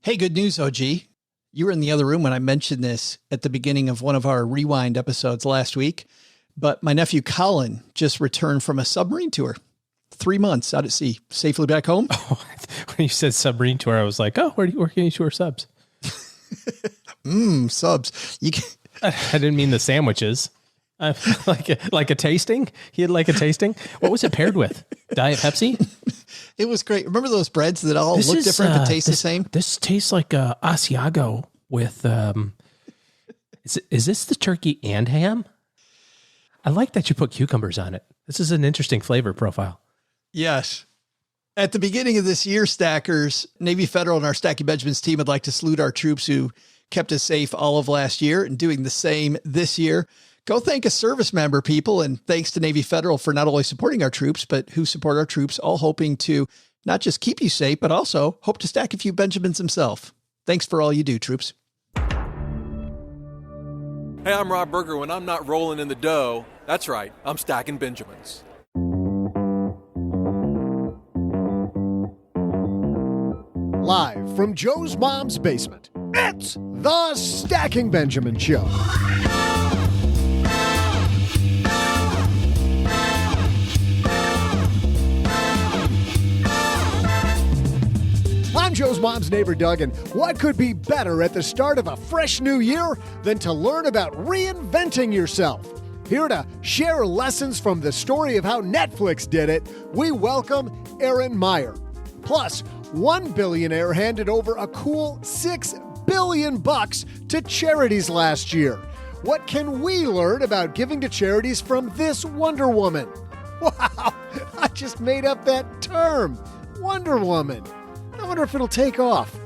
Hey, good news, OG. You were in the other room when I mentioned this at the beginning of one of our Rewind episodes last week, but my nephew Colin just returned from a submarine tour. 3 months out at sea, safely back home. Oh, when you said submarine tour, I was like, oh, where can you tour subs? Subs. I didn't mean the sandwiches. Like a tasting? He had like a tasting? What was it paired with? Diet Pepsi? It was great. Remember those breads that all look different but taste the same? This tastes like Asiago with, is this the turkey and ham? I like that you put cucumbers on it. This is an interesting flavor profile. Yes. At the beginning of this year, Stackers, Navy Federal and our Stacking Benjamins team would like to salute our troops who kept us safe all of last year and doing the same this year. Go thank a service member, people, and thanks to Navy Federal for not only supporting our troops, but who support our troops, all hoping to not just keep you safe, but also hope to stack a few Benjamins himself. Thanks for all you do, troops. Hey, I'm Rob Berger. When I'm not rolling in the dough, that's right, I'm stacking Benjamins. Live from Joe's mom's basement, it's the Stacking Benjamin Show. I'm Joe's mom's neighbor, Doug, and what could be better at the start of a fresh new year than to learn about reinventing yourself? Here to share lessons from the story of how Netflix did it, we welcome Erin Meyer. Plus, one billionaire handed over a cool $6 billion to charities last year. What can we learn about giving to charities from this Wonder Woman? Wow, I just made up that term, Wonder Woman. I wonder if it'll take off.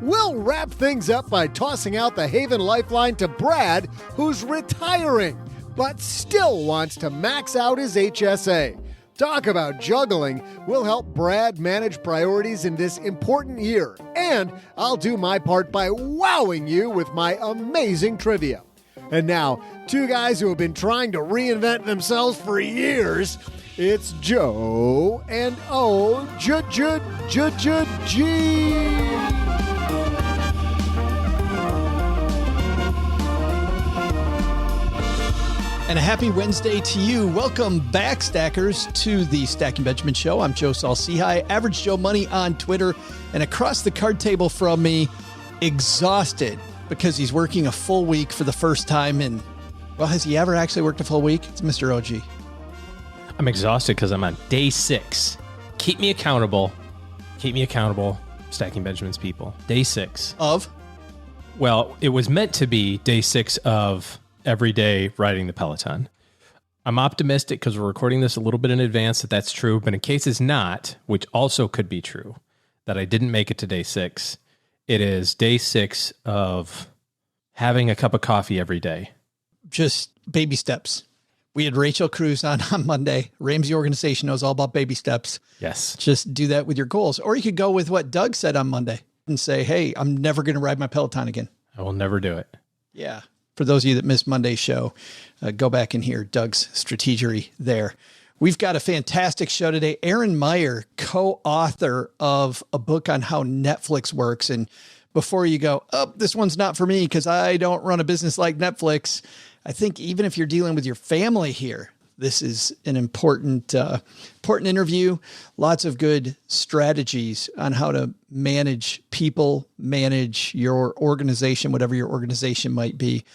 We'll wrap things up by tossing out the Haven Lifeline to Brad, who's retiring, but still wants to max out his HSA. Talk about juggling. We'll help Brad manage priorities in this important year. And I'll do my part by wowing you with my amazing trivia. And now, two guys who have been trying to reinvent themselves for years. It's Joe and O-G. And a happy Wednesday to you. Welcome back, Stackers, to the Stacking Benjamin Show. I'm Joe Saul-Sehy, Average Joe Money on Twitter, and across the card table from me, exhausted because he's working a full week for the first time in, well, has he ever actually worked a full week? It's Mr. OG. I'm exhausted because I'm on day 6. Keep me accountable. Stacking Benjamin's people. Day 6. Of? Well, it was meant to be day 6 of every day riding the Peloton. I'm optimistic because we're recording this a little bit in advance that that's true, but in case it's not, which also could be true, that I didn't make it to day 6, it is day 6 of having a cup of coffee every day. Just baby steps. We had Rachel Cruz on Monday. Ramsey Organization knows all about baby steps. Yes. Just do that with your goals. Or you could go with what Doug said on Monday and say, hey, I'm never going to ride my Peloton again. I will never do it. Yeah. For those of you that missed Monday's show, go back and hear Doug's strategery there. We've got a fantastic show today. Erin Meyer, co-author of a book on how Netflix works. And before you go, oh, this one's not for me because I don't run a business like Netflix, I think even if you're dealing with your family here, this is an important interview. Lots of good strategies on how to manage people, manage your organization, whatever your organization might be.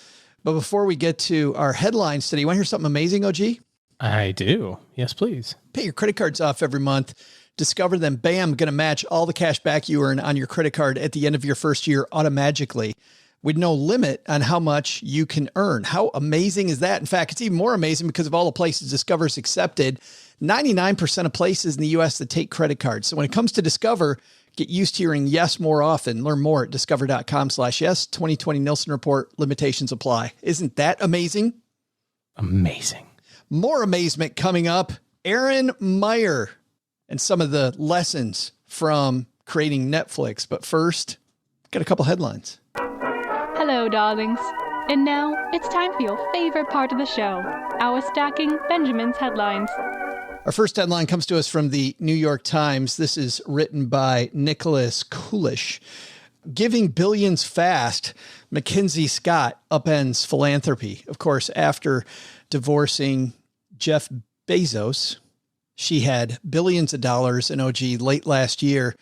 But before we get to our headlines today, you want to hear something amazing, OG? I do. Yes, please. Pay your credit cards off every month. Discover them. Bam, going to match all the cash back you earn on your credit card at the end of your first year automatically, with no limit on how much you can earn. How amazing is that? In fact, it's even more amazing because of all the places Discover's accepted. 99% of places in the U.S. that take credit cards. So when it comes to Discover, get used to hearing yes more often. Learn more at discover.com/yes. 2020 Nielsen Report. Limitations apply. Isn't that amazing? Amazing. More amazement coming up. Erin Meyer and some of the lessons from creating Netflix. But first, got a couple headlines. Hello, darlings. And now it's time for your favorite part of the show, our Stacking Benjamin's headlines. Our first headline comes to us from the New York Times. This is written by Nicholas Coolish. Giving billions fast, MacKenzie Scott upends philanthropy. Of course, after divorcing Jeff Bezos, she had billions of dollars in OG late last year.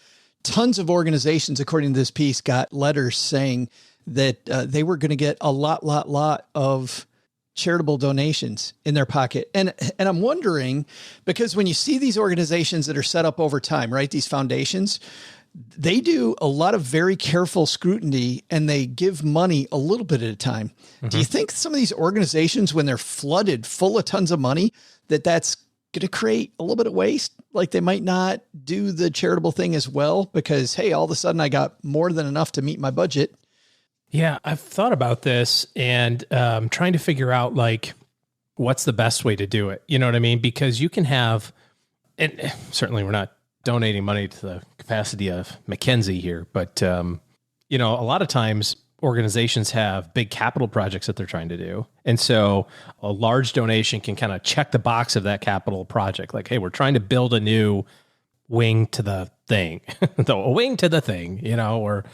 Tons of organizations, according to this piece, got letters saying that they were going to get a lot of charitable donations in their pocket. And I'm wondering, because when you see these organizations that are set up over time, right, these foundations, they do a lot of very careful scrutiny and they give money a little bit at a time. Mm-hmm. Do you think some of these organizations, when they're flooded full of tons of money, that's going to create a little bit of waste? Like they might not do the charitable thing as well because, hey, all of a sudden I got more than enough to meet my budget. Yeah, I've thought about this and trying to figure out like what's the best way to do it. You know what I mean? Because you can have, and certainly we're not donating money to the capacity of MacKenzie here, but you know, a lot of times organizations have big capital projects that they're trying to do. And so a large donation can kind of check the box of that capital project. Like, hey, we're trying to build a new wing to the thing, a wing to the thing, you know, or,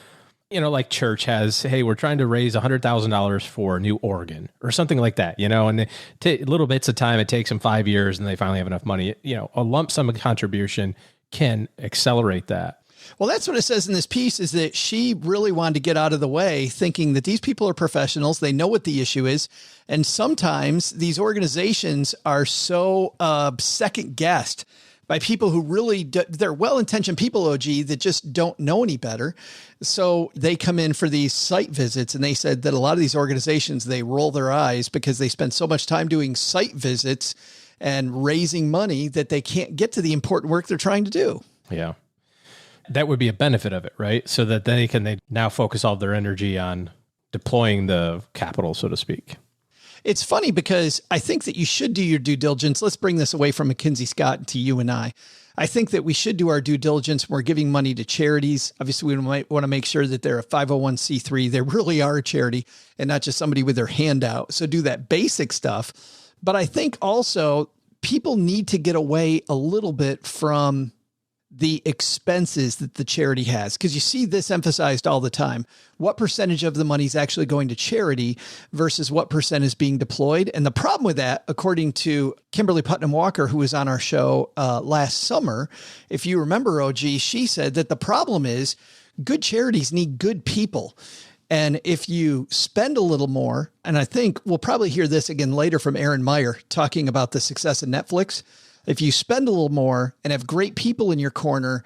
you know, like church has, hey, we're trying to raise $100,000 for a new organ or something like that, you know, and little bits of time, it takes them 5 years and they finally have enough money. You know, a lump sum of contribution can accelerate that. Well, that's what it says in this piece, is that she really wanted to get out of the way, thinking that these people are professionals. They know what the issue is. And sometimes these organizations are so second guessed by people who really, they're well-intentioned people, OG, that just don't know any better. So they come in for these site visits, and they said that a lot of these organizations, they roll their eyes because they spend so much time doing site visits and raising money that they can't get to the important work they're trying to do. Yeah. That would be a benefit of it, right? So that they now focus all their energy on deploying the capital, so to speak. It's funny because I think that you should do your due diligence. Let's bring this away from MacKenzie Scott to you and I. I think that we should do our due diligence when we're giving money to charities. Obviously, we might want to make sure that they're a 501c3. They really are a charity and not just somebody with their hand out. So do that basic stuff. But I think also people need to get away a little bit from the expenses that the charity has, because you see this emphasized all the time. What percentage of the money is actually going to charity versus what percent is being deployed? And the problem with that, according to Kimberly Putnam Walker, who was on our show last summer, if you remember, OG, she said that the problem is good charities need good people. And if you spend a little more, and I think we'll probably hear this again later from Erin Meyer talking about the success of Netflix. If you spend a little more and have great people in your corner,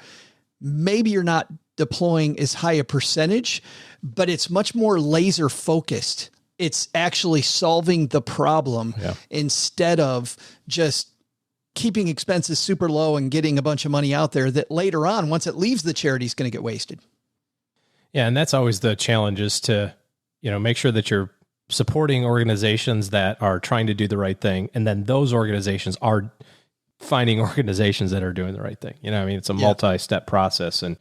maybe you're not deploying as high a percentage, but it's much more laser focused. It's actually solving the problem instead of just keeping expenses super low and getting a bunch of money out there that later on, once it leaves the charity, is going to get wasted. Yeah. And that's always the challenge, is to, you know, make sure that you're supporting organizations that are trying to do the right thing. And then those organizations are finding organizations that are doing the right thing. You know, I mean, it's a multi-step process, and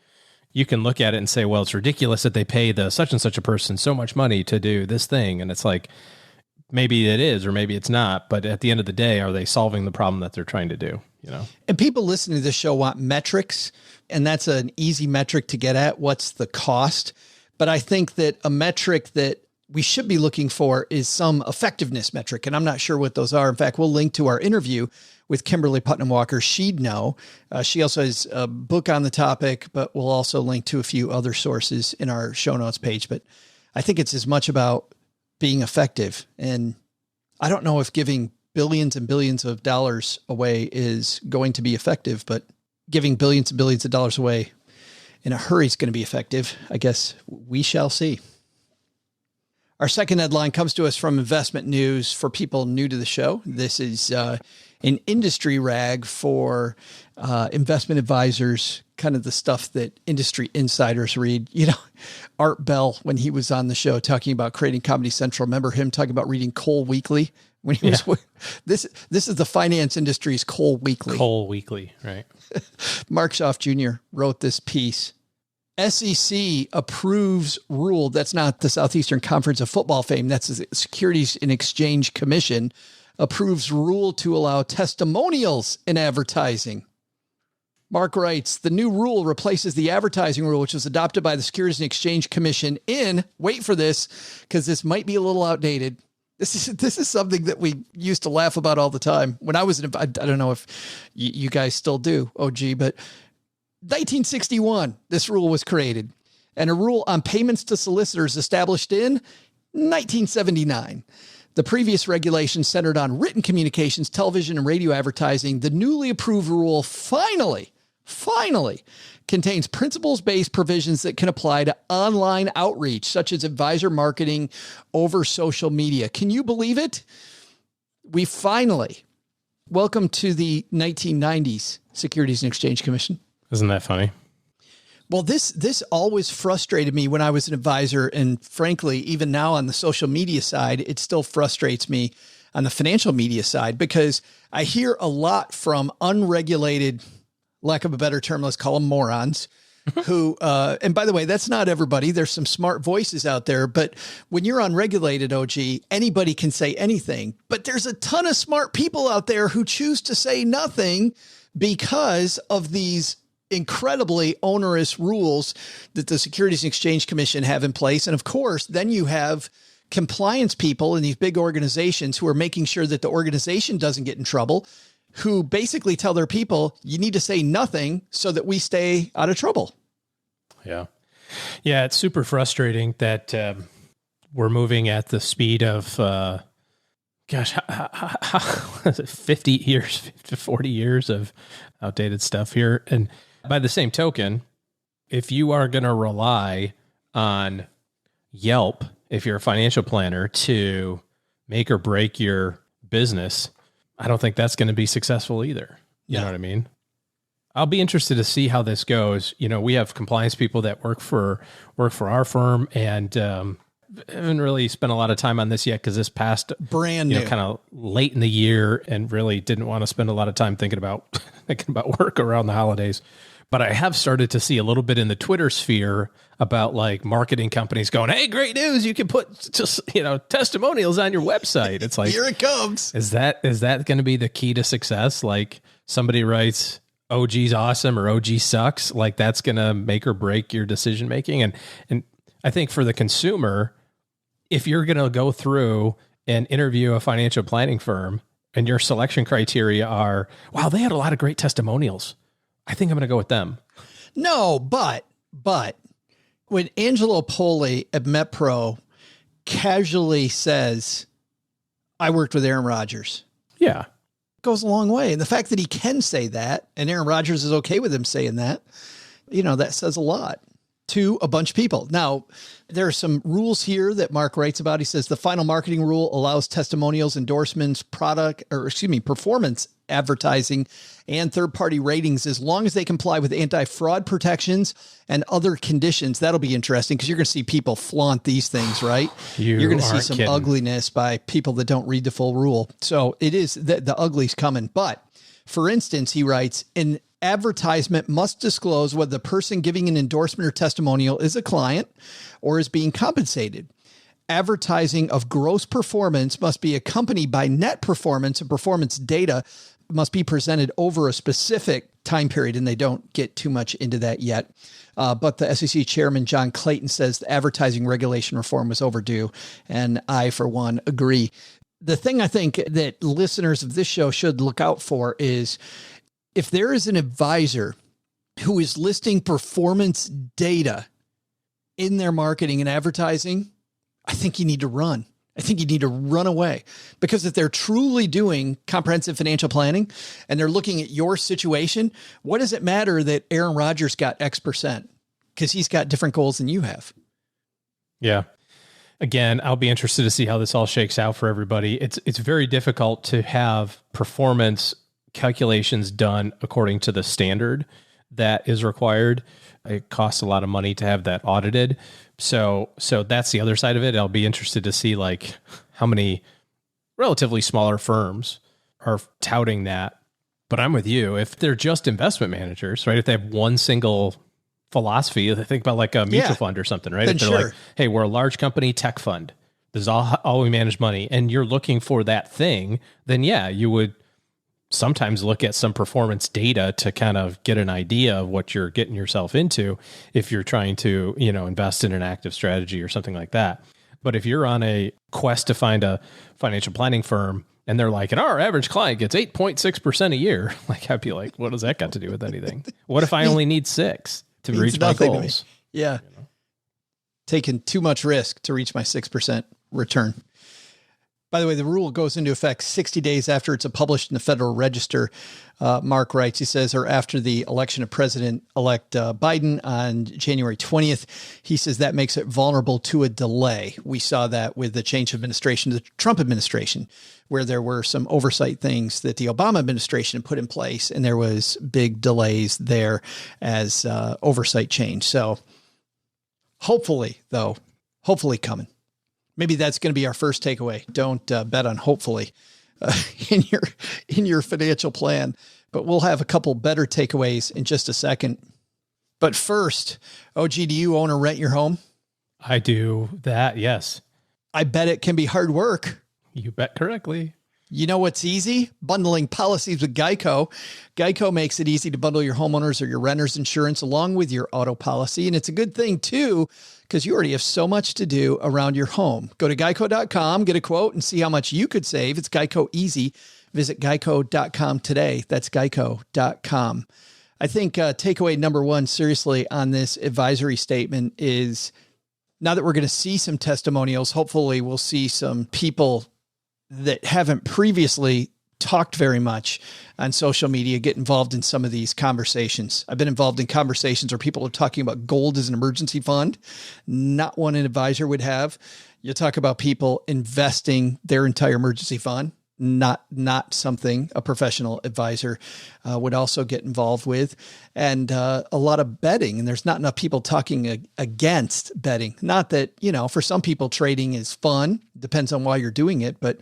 you can look at it and say, well, it's ridiculous that they pay the such and such a person so much money to do this thing. And it's like, maybe it is, or maybe it's not, but at the end of the day, are they solving the problem that they're trying to do? You know, and people listening to this show want metrics, and that's an easy metric to get at. What's the cost? But I think that a metric that we should be looking for is some effectiveness metric. And I'm not sure what those are. In fact, we'll link to our interview with Kimberly Putnam Walker. She'd know. She also has a book on the topic, but we'll also link to a few other sources in our show notes page. But I think it's as much about being effective. And I don't know if giving billions and billions of dollars away is going to be effective, but giving billions and billions of dollars away in a hurry is going to be effective. I guess we shall see. Our second headline comes to us from Investment News. For people new to the show, this is an industry rag for investment advisors, kind of the stuff that industry insiders read. You know, Art Bell, when he was on the show talking about creating Comedy Central, remember him talking about reading Coal Weekly? When he was, this is the finance industry's Coal Weekly. Coal Weekly, right. Mark Schaaf Jr. wrote this piece. SEC approves rule. That's not the Southeastern Conference of Football fame. That's the Securities and Exchange Commission approves rule to allow testimonials in advertising. Mark writes, the new rule replaces the advertising rule, which was adopted by the Securities and Exchange Commission in, wait for this, because this might be a little outdated. This is something that we used to laugh about all the time. When I was I don't know if you guys still do, OG, but 1961, this rule was created, and a rule on payments to solicitors established in 1979. The previous regulation centered on written communications, television, and radio advertising. The newly approved rule finally contains principles-based provisions that can apply to online outreach, such as advisor marketing over social media. Can you believe it? We finally, welcome to the 1990s Securities and Exchange Commission. Isn't that funny? Well, this always frustrated me when I was an advisor. And frankly, even now on the social media side, it still frustrates me on the financial media side, because I hear a lot from unregulated, lack of a better term, let's call them morons, who, and by the way, that's not everybody. There's some smart voices out there, but when you're unregulated, OG, anybody can say anything, but there's a ton of smart people out there who choose to say nothing because of these incredibly onerous rules that the Securities and Exchange Commission have in place. And of course, then you have compliance people in these big organizations who are making sure that the organization doesn't get in trouble, who basically tell their people, you need to say nothing so that we stay out of trouble. Yeah. Yeah. It's super frustrating that we're moving at the speed of, how is it 50 years, 40 years of outdated stuff here. And by the same token, if you are going to rely on Yelp, if you're a financial planner, to make or break your business, I don't think that's going to be successful either. You know what I mean? I'll be interested to see how this goes. You know, we have compliance people that work for our firm, and haven't really spent a lot of time on this yet because this passed brand new, kind of late in the year, and really didn't want to spend a lot of time thinking about work around the holidays. But I have started to see a little bit in the Twitter sphere about like marketing companies going, "Hey, great news! You can put just testimonials on your website." It's like, here it comes. Is that going to be the key to success? Like somebody writes, "OG's awesome" or "OG sucks." Like that's going to make or break your decision making. And I think for the consumer, if you're going to go through and interview a financial planning firm and your selection criteria are, "Wow, they had a lot of great testimonials, I think I'm going to go with them." No, but when Angelo Poli at MetPro casually says, "I worked with Aaron Rodgers," yeah, goes a long way. And the fact that he can say that, and Aaron Rodgers is okay with him saying that, that says a lot to a bunch of people. Now, there are some rules here that Mark writes about. He says the final marketing rule allows testimonials, endorsements, performance advertising, and third-party ratings as long as they comply with anti-fraud protections and other conditions. That'll be interesting because you're going to see people flaunt these things, right? You're going to see some ugliness by people that don't read the full rule. So it is the ugly's coming. But for instance, he writes, an advertisement must disclose whether the person giving an endorsement or testimonial is a client or is being compensated. Advertising of gross performance must be accompanied by net performance, and performance data must be presented over a specific time period. And they don't get too much into that yet. But the SEC chairman, John Clayton, says the advertising regulation reform was overdue. And I, for one, agree. The thing I think that listeners of this show should look out for is if there is an advisor who is listing performance data in their marketing and advertising, I think you need to run. I think you need to run away, because if they're truly doing comprehensive financial planning and they're looking at your situation, what does it matter that Aaron Rodgers got X%? Because he's got different goals than you have. Yeah. Again, I'll be interested to see how this all shakes out for everybody. It's very difficult to have performance calculations done according to the standard that is required. It costs a lot of money to have that audited. So that's the other side of it. I'll be interested to see like how many relatively smaller firms are touting that. But I'm with you. If they're just investment managers, right? If they have one single philosophy, they think about like a mutual fund or something, right? Then if they're like, hey, we're a large company tech fund, this is all we manage money, and you're looking for that thing, then yeah, you would sometimes look at some performance data to kind of get an idea of what you're getting yourself into if you're trying to, invest in an active strategy or something like that. But if you're on a quest to find a financial planning firm and they're like, and our average client gets 8.6% a year, like I'd be like, what does that got to do with anything? What if I only need 6 to reach my goals? Yeah. Taking too much risk to reach my 6% return. By the way, the rule goes into effect 60 days after it's published in the Federal Register. Mark writes, he says, or after the election of President-elect Biden on January 20th, he says that makes it vulnerable to a delay. We saw that with the change of administration to the Trump administration, where there were some oversight things that the Obama administration put in place, and there was big delays there as oversight changed. So hopefully coming. Maybe that's going to be our first takeaway. Don't bet on hopefully in your financial plan, but we'll have a couple better takeaways in just a second. But first, OG, do you own or rent your home? I do that. Yes. I bet it can be hard work. You bet correctly. You know what's easy? Bundling policies with Geico. Geico makes it easy to bundle your homeowners or your renter's insurance along with your auto policy. And it's a good thing too, because you already have so much to do around your home. Go to geico.com, get a quote, and see how much you could save. It's Geico easy. Visit geico.com today. That's geico.com. I think takeaway number one, seriously, on this advisory statement is now that we're going to see some testimonials, hopefully we'll see some people that haven't previously talked very much on social media get involved in some of these conversations. I've been involved in conversations where people are talking about gold as an emergency fund, not one an advisor would have. You talk about people investing their entire emergency fund, not something a professional advisor would also get involved with, and a lot of betting. And there's not enough people talking against betting. Not that, for some people trading is fun, depends on why you're doing it, but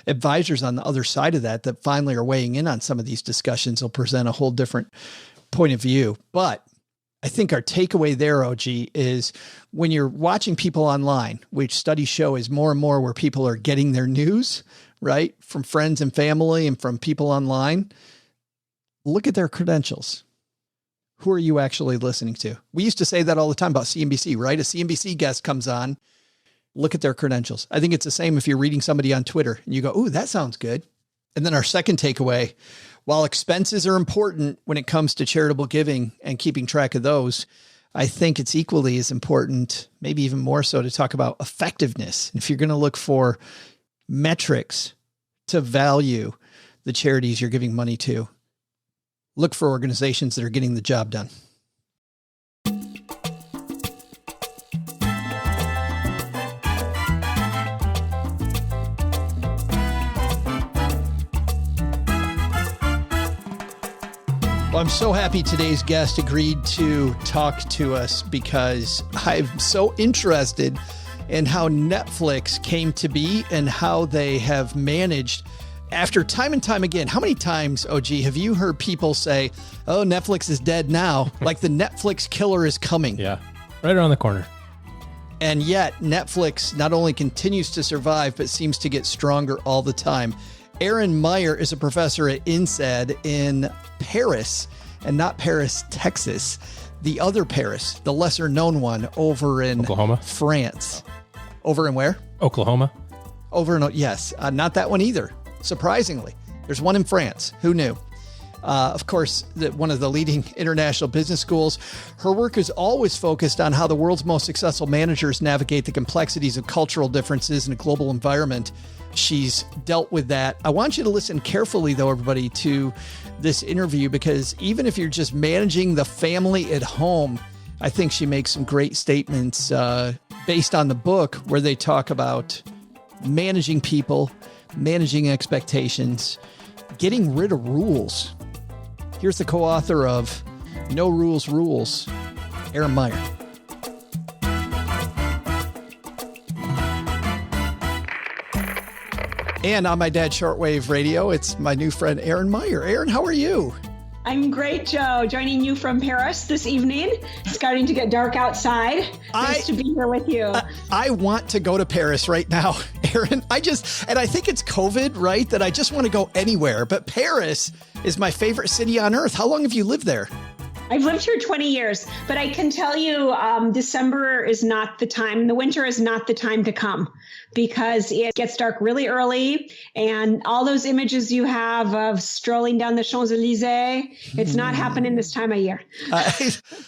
advisors on the other side of that finally are weighing in on some of these discussions will present a whole different point of view. But I think our takeaway there, OG, is when you're watching people online, which studies show is more and more where people are getting their news, right? From friends and family and from people online. Look at their credentials. Who are you actually listening to? We used to say that all the time about CNBC, right? A CNBC guest comes on, look at their credentials. I think it's the same if you're reading somebody on Twitter and you go, ooh, that sounds good. And then our second takeaway, while expenses are important when it comes to charitable giving and keeping track of those, I think it's equally as important, maybe even more so, to talk about effectiveness. If you're going to look for metrics to value the charities you're giving money to, look for organizations that are getting the job done. Well, I'm so happy today's guest agreed to talk to us because I'm so interested in how Netflix came to be and how they have managed after time and time again. How many times, OG, have you heard people say, oh, Netflix is dead now, like the Netflix killer is coming? Yeah, right around the corner. And yet Netflix not only continues to survive, but seems to get stronger all the time. Erin Meyer is a professor at INSEAD in Paris, and not Paris, Texas. The other Paris, the lesser known one over in Oklahoma, France. Over in where? Oklahoma. Over in, yes, not that one either. Surprisingly, there's one in France. Who knew? Of course, one of the leading international business schools. Her work is always focused on how the world's most successful managers navigate the complexities of cultural differences in a global environment. She's dealt with that. I want you to listen carefully, though, everybody, to this interview, because even if you're just managing the family at home, I think she makes some great statements based on the book where they talk about managing people, managing expectations, getting rid of rules. Here's the co-author of No Rules Rules, Erin Meyer. And on my dad's shortwave radio, it's my new friend, Erin Meyer. Erin, how are you? I'm great, Joe. Joining you from Paris this evening. It's starting to get dark outside. Nice to be here with you. I want to go to Paris right now, Erin. I think it's COVID, right? That I just want to go anywhere. But Paris is my favorite city on earth. How long have you lived there? I've lived here 20 years, but I can tell you December is not the time. The winter is not the time to come because it gets dark really early. And all those images you have of strolling down the Champs-Élysées, it's not happening this time of year.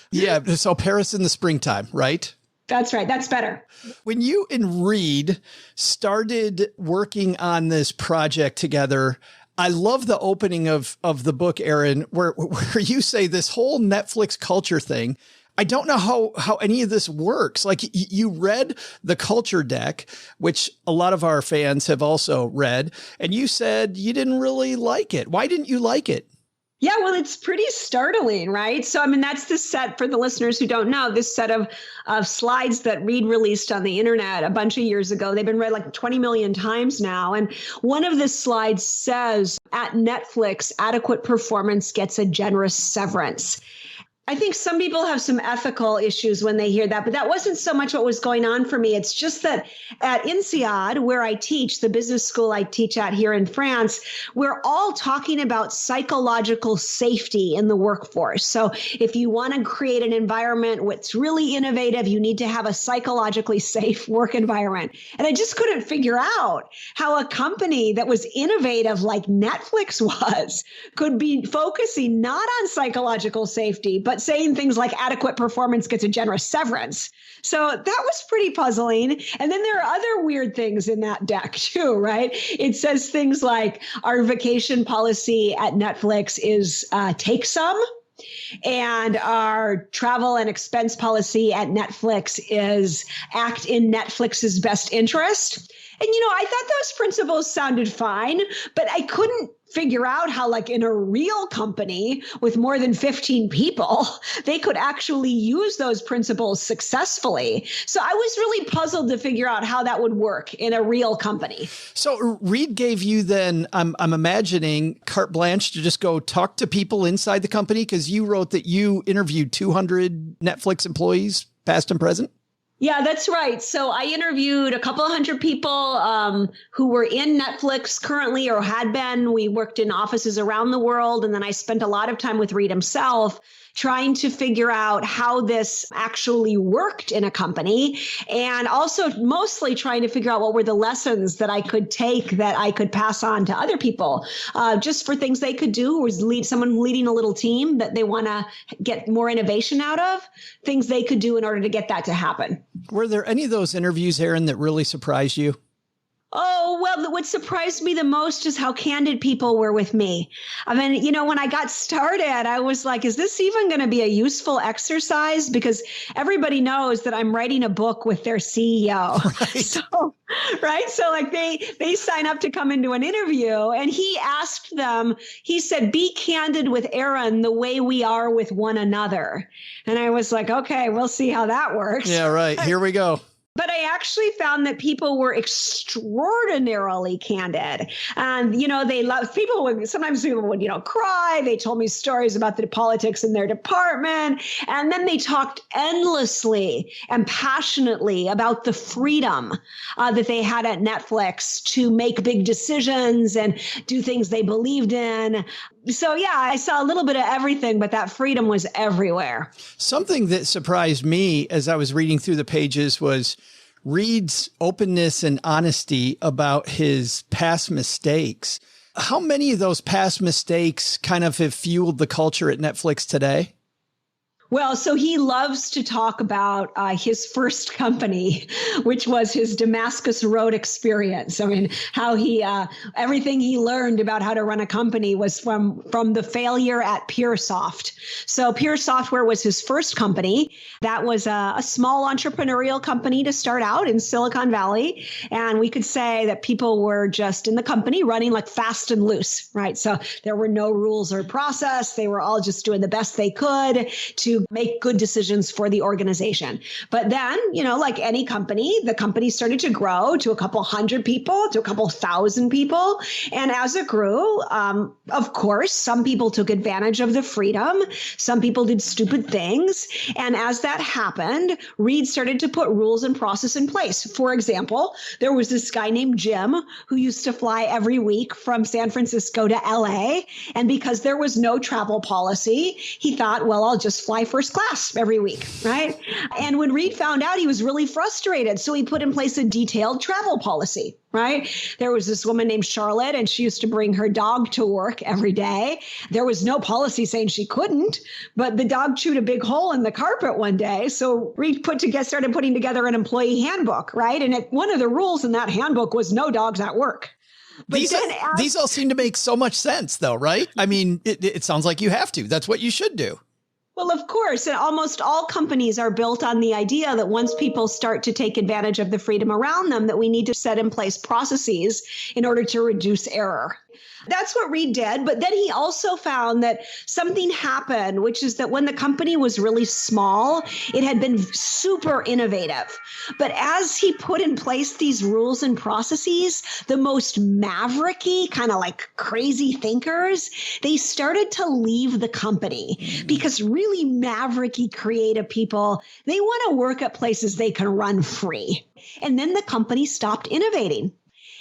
Yeah. So Paris in the springtime, right? That's right. That's better. When you and Reed started working on this project together, I love the opening of the book, Erin, where you say this whole Netflix culture thing. I don't know how any of this works. Like you read the culture deck, which a lot of our fans have also read, and you said you didn't really like it. Why didn't you like it? Yeah, well, it's pretty startling, right? So, I mean, that's the set for the listeners who don't know, this set of slides that Reed released on the internet a bunch of years ago. They've been read like 20 million times now. And one of the slides says, at Netflix, adequate performance gets a generous severance. I think some people have some ethical issues when they hear that, but that wasn't so much what was going on for me. It's just that at INSEAD, where I teach, the business school I teach at here in France, we're all talking about psychological safety in the workforce. So if you want to create an environment that's really innovative, you need to have a psychologically safe work environment. And I just couldn't figure out how a company that was innovative like Netflix was could be focusing not on psychological safety, but saying things like adequate performance gets a generous severance. So that was pretty puzzling. And then there are other weird things in that deck too, right? It says things like our vacation policy at Netflix is take some. And our travel and expense policy at Netflix is act in Netflix's best interest. And, I thought those principles sounded fine, but I couldn't figure out how, like in a real company with more than 15 people, they could actually use those principles successfully. So I was really puzzled to figure out how that would work in a real company. So Reed gave you then, I'm imagining, carte blanche to just go talk to people inside the company, because you wrote that you interviewed 200 Netflix employees, past and present. Yeah, that's right. So I interviewed a couple of hundred people who were in Netflix currently or had been. We worked in offices around the world. And then I spent a lot of time with Reed himself trying to figure out how this actually worked in a company, and also mostly trying to figure out what were the lessons that I could take that I could pass on to other people, just for things they could do, was someone leading a little team that they want to get more innovation out of, things they could do in order to get that to happen. Were there any of those interviews, Erin, that really surprised you? Oh, well, what surprised me the most is how candid people were with me. I mean, when I got started, I was like, is this even going to be a useful exercise? Because everybody knows that I'm writing a book with their CEO. Right. So like they sign up to come into an interview, and he asked them, he said, be candid with Erin the way we are with one another. And I was like, okay, we'll see how that works. Yeah, right. Here we go. But I actually found that people were extraordinarily candid. And, they love people would sometimes people would, cry. They told me stories about the politics in their department. And then they talked endlessly and passionately about the freedom that they had at Netflix to make big decisions and do things they believed in. So, yeah, I saw a little bit of everything, but that freedom was everywhere. Something that surprised me as I was reading through the pages was Reed's openness and honesty about his past mistakes. How many of those past mistakes kind of have fueled the culture at Netflix today? Well, so he loves to talk about his first company, which was his Damascus Road experience. I mean, how he everything he learned about how to run a company was from the failure at PureSoft. So Pure Software was his first company. That was a small entrepreneurial company to start out in Silicon Valley. And we could say that people were just in the company running like fast and loose, right? So there were no rules or process. They were all just doing the best they could to to make good decisions for the organization. But then, like any company, the company started to grow to a couple hundred people, to a couple thousand people. And as it grew, of course, some people took advantage of the freedom. Some people did stupid things. And as that happened, Reed started to put rules and process in place. For example, there was this guy named Jim who used to fly every week from San Francisco to LA. And because there was no travel policy, he thought, well, I'll just fly first class every week, right? And when Reed found out, he was really frustrated. So he put in place a detailed travel policy, right? There was this woman named Charlotte, and she used to bring her dog to work every day. There was no policy saying she couldn't, but the dog chewed a big hole in the carpet one day. So Reed started putting together an employee handbook, right? And one of the rules in that handbook was no dogs at work. But these all seem to make so much sense, though, right? I mean, it sounds like you have to. That's what you should do. Well, of course, and almost all companies are built on the idea that once people start to take advantage of the freedom around them, that we need to set in place processes in order to reduce error. That's what Reed did. But then he also found that something happened, which is that when the company was really small, it had been super innovative. But as he put in place these rules and processes, the most mavericky, kind of like crazy thinkers, they started to leave the company because really mavericky creative people, they want to work at places they can run free. And then the company stopped innovating.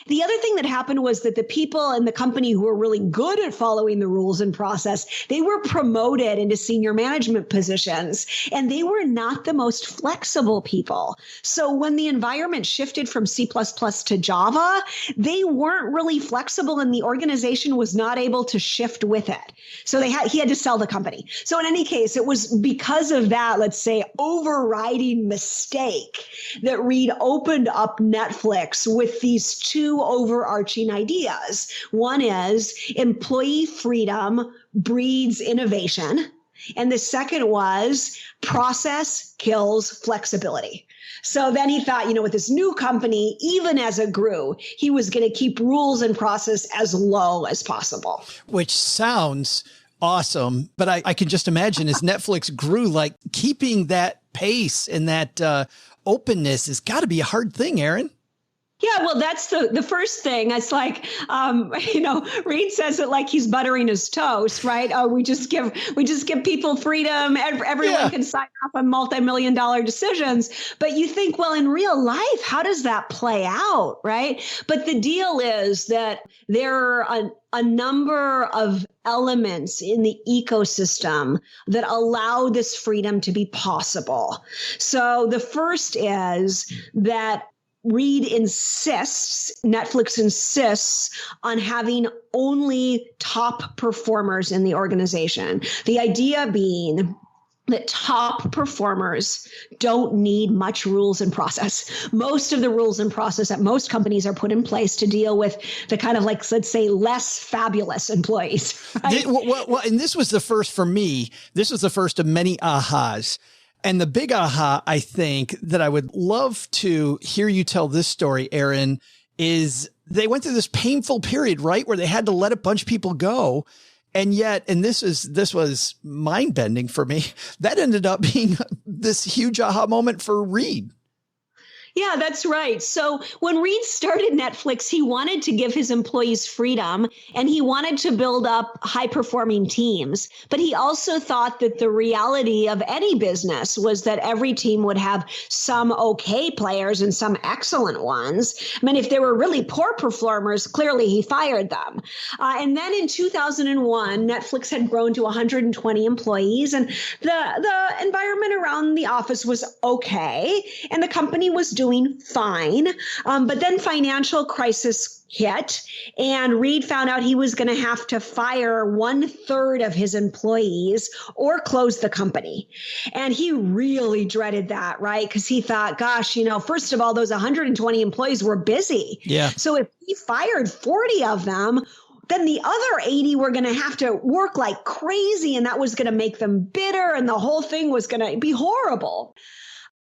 The other thing that happened was that the people in the company who were really good at following the rules and process, they were promoted into senior management positions, and they were not the most flexible people. So when the environment shifted from C++ to Java, they weren't really flexible, and the organization was not able to shift with it. So he had to sell the company. So in any case, it was because of that, let's say, overriding mistake that Reed opened up Netflix with these two overarching ideas. One is employee freedom breeds innovation. And the second was process kills flexibility. So then he thought, with this new company, even as it grew, he was going to keep rules and process as low as possible. Which sounds awesome. But I can just imagine as Netflix grew, like keeping that pace and that openness has got to be a hard thing, Erin. Yeah, well, that's the first thing. It's like, Reed says it like he's buttering his toast, right? Oh, we just give people freedom. Everyone can sign off on multi-million-dollar decisions. But you think, well, in real life, how does that play out, right? But the deal is that there are a number of elements in the ecosystem that allow this freedom to be possible. So the first is that Netflix insists on having only top performers in the organization. The idea being that top performers don't need much rules and process. Most of the rules and process at most companies are put in place to deal with the kind of like, let's say, less fabulous employees. Right? Well, and this was the first for me. This was the first of many ahas. And the big aha, I think, that I would love to hear you tell this story, Erin, is they went through this painful period, right, where they had to let a bunch of people go. And yet, and this was mind bending for me, that ended up being this huge aha moment for Reed. Yeah, that's right. So when Reed started Netflix, he wanted to give his employees freedom and he wanted to build up high-performing teams. But he also thought that the reality of any business was that every team would have some okay players and some excellent ones. I mean, if they were really poor performers, clearly he fired them. And then in 2001, Netflix had grown to 120 employees and the environment around the office was okay. And the company was doing fine. But then financial crisis hit and Reed found out he was going to have to fire 1/3 of his employees or close the company. And he really dreaded that, right? Because he thought, gosh, first of all, those 120 employees were busy. Yeah. So if he fired 40 of them, then the other 80 were going to have to work like crazy. And that was going to make them bitter. And the whole thing was going to be horrible.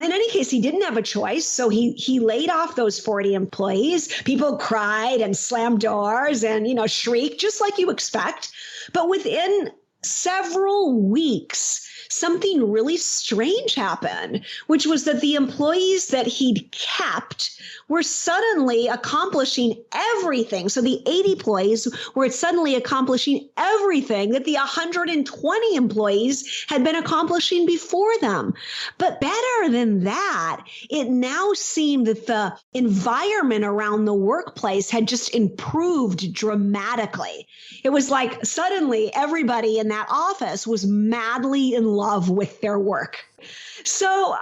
In any case, he didn't have a choice, so he laid off those 40 employees. People cried and slammed doors and, shrieked, just like you expect. But within several weeks, something really strange happened, which was that the employees that he'd kept were suddenly accomplishing everything. So the 80 employees were suddenly accomplishing everything that the 120 employees had been accomplishing before them. But better than that, it now seemed that the environment around the workplace had just improved dramatically. It was like suddenly everybody in that office was madly in love with their work. So,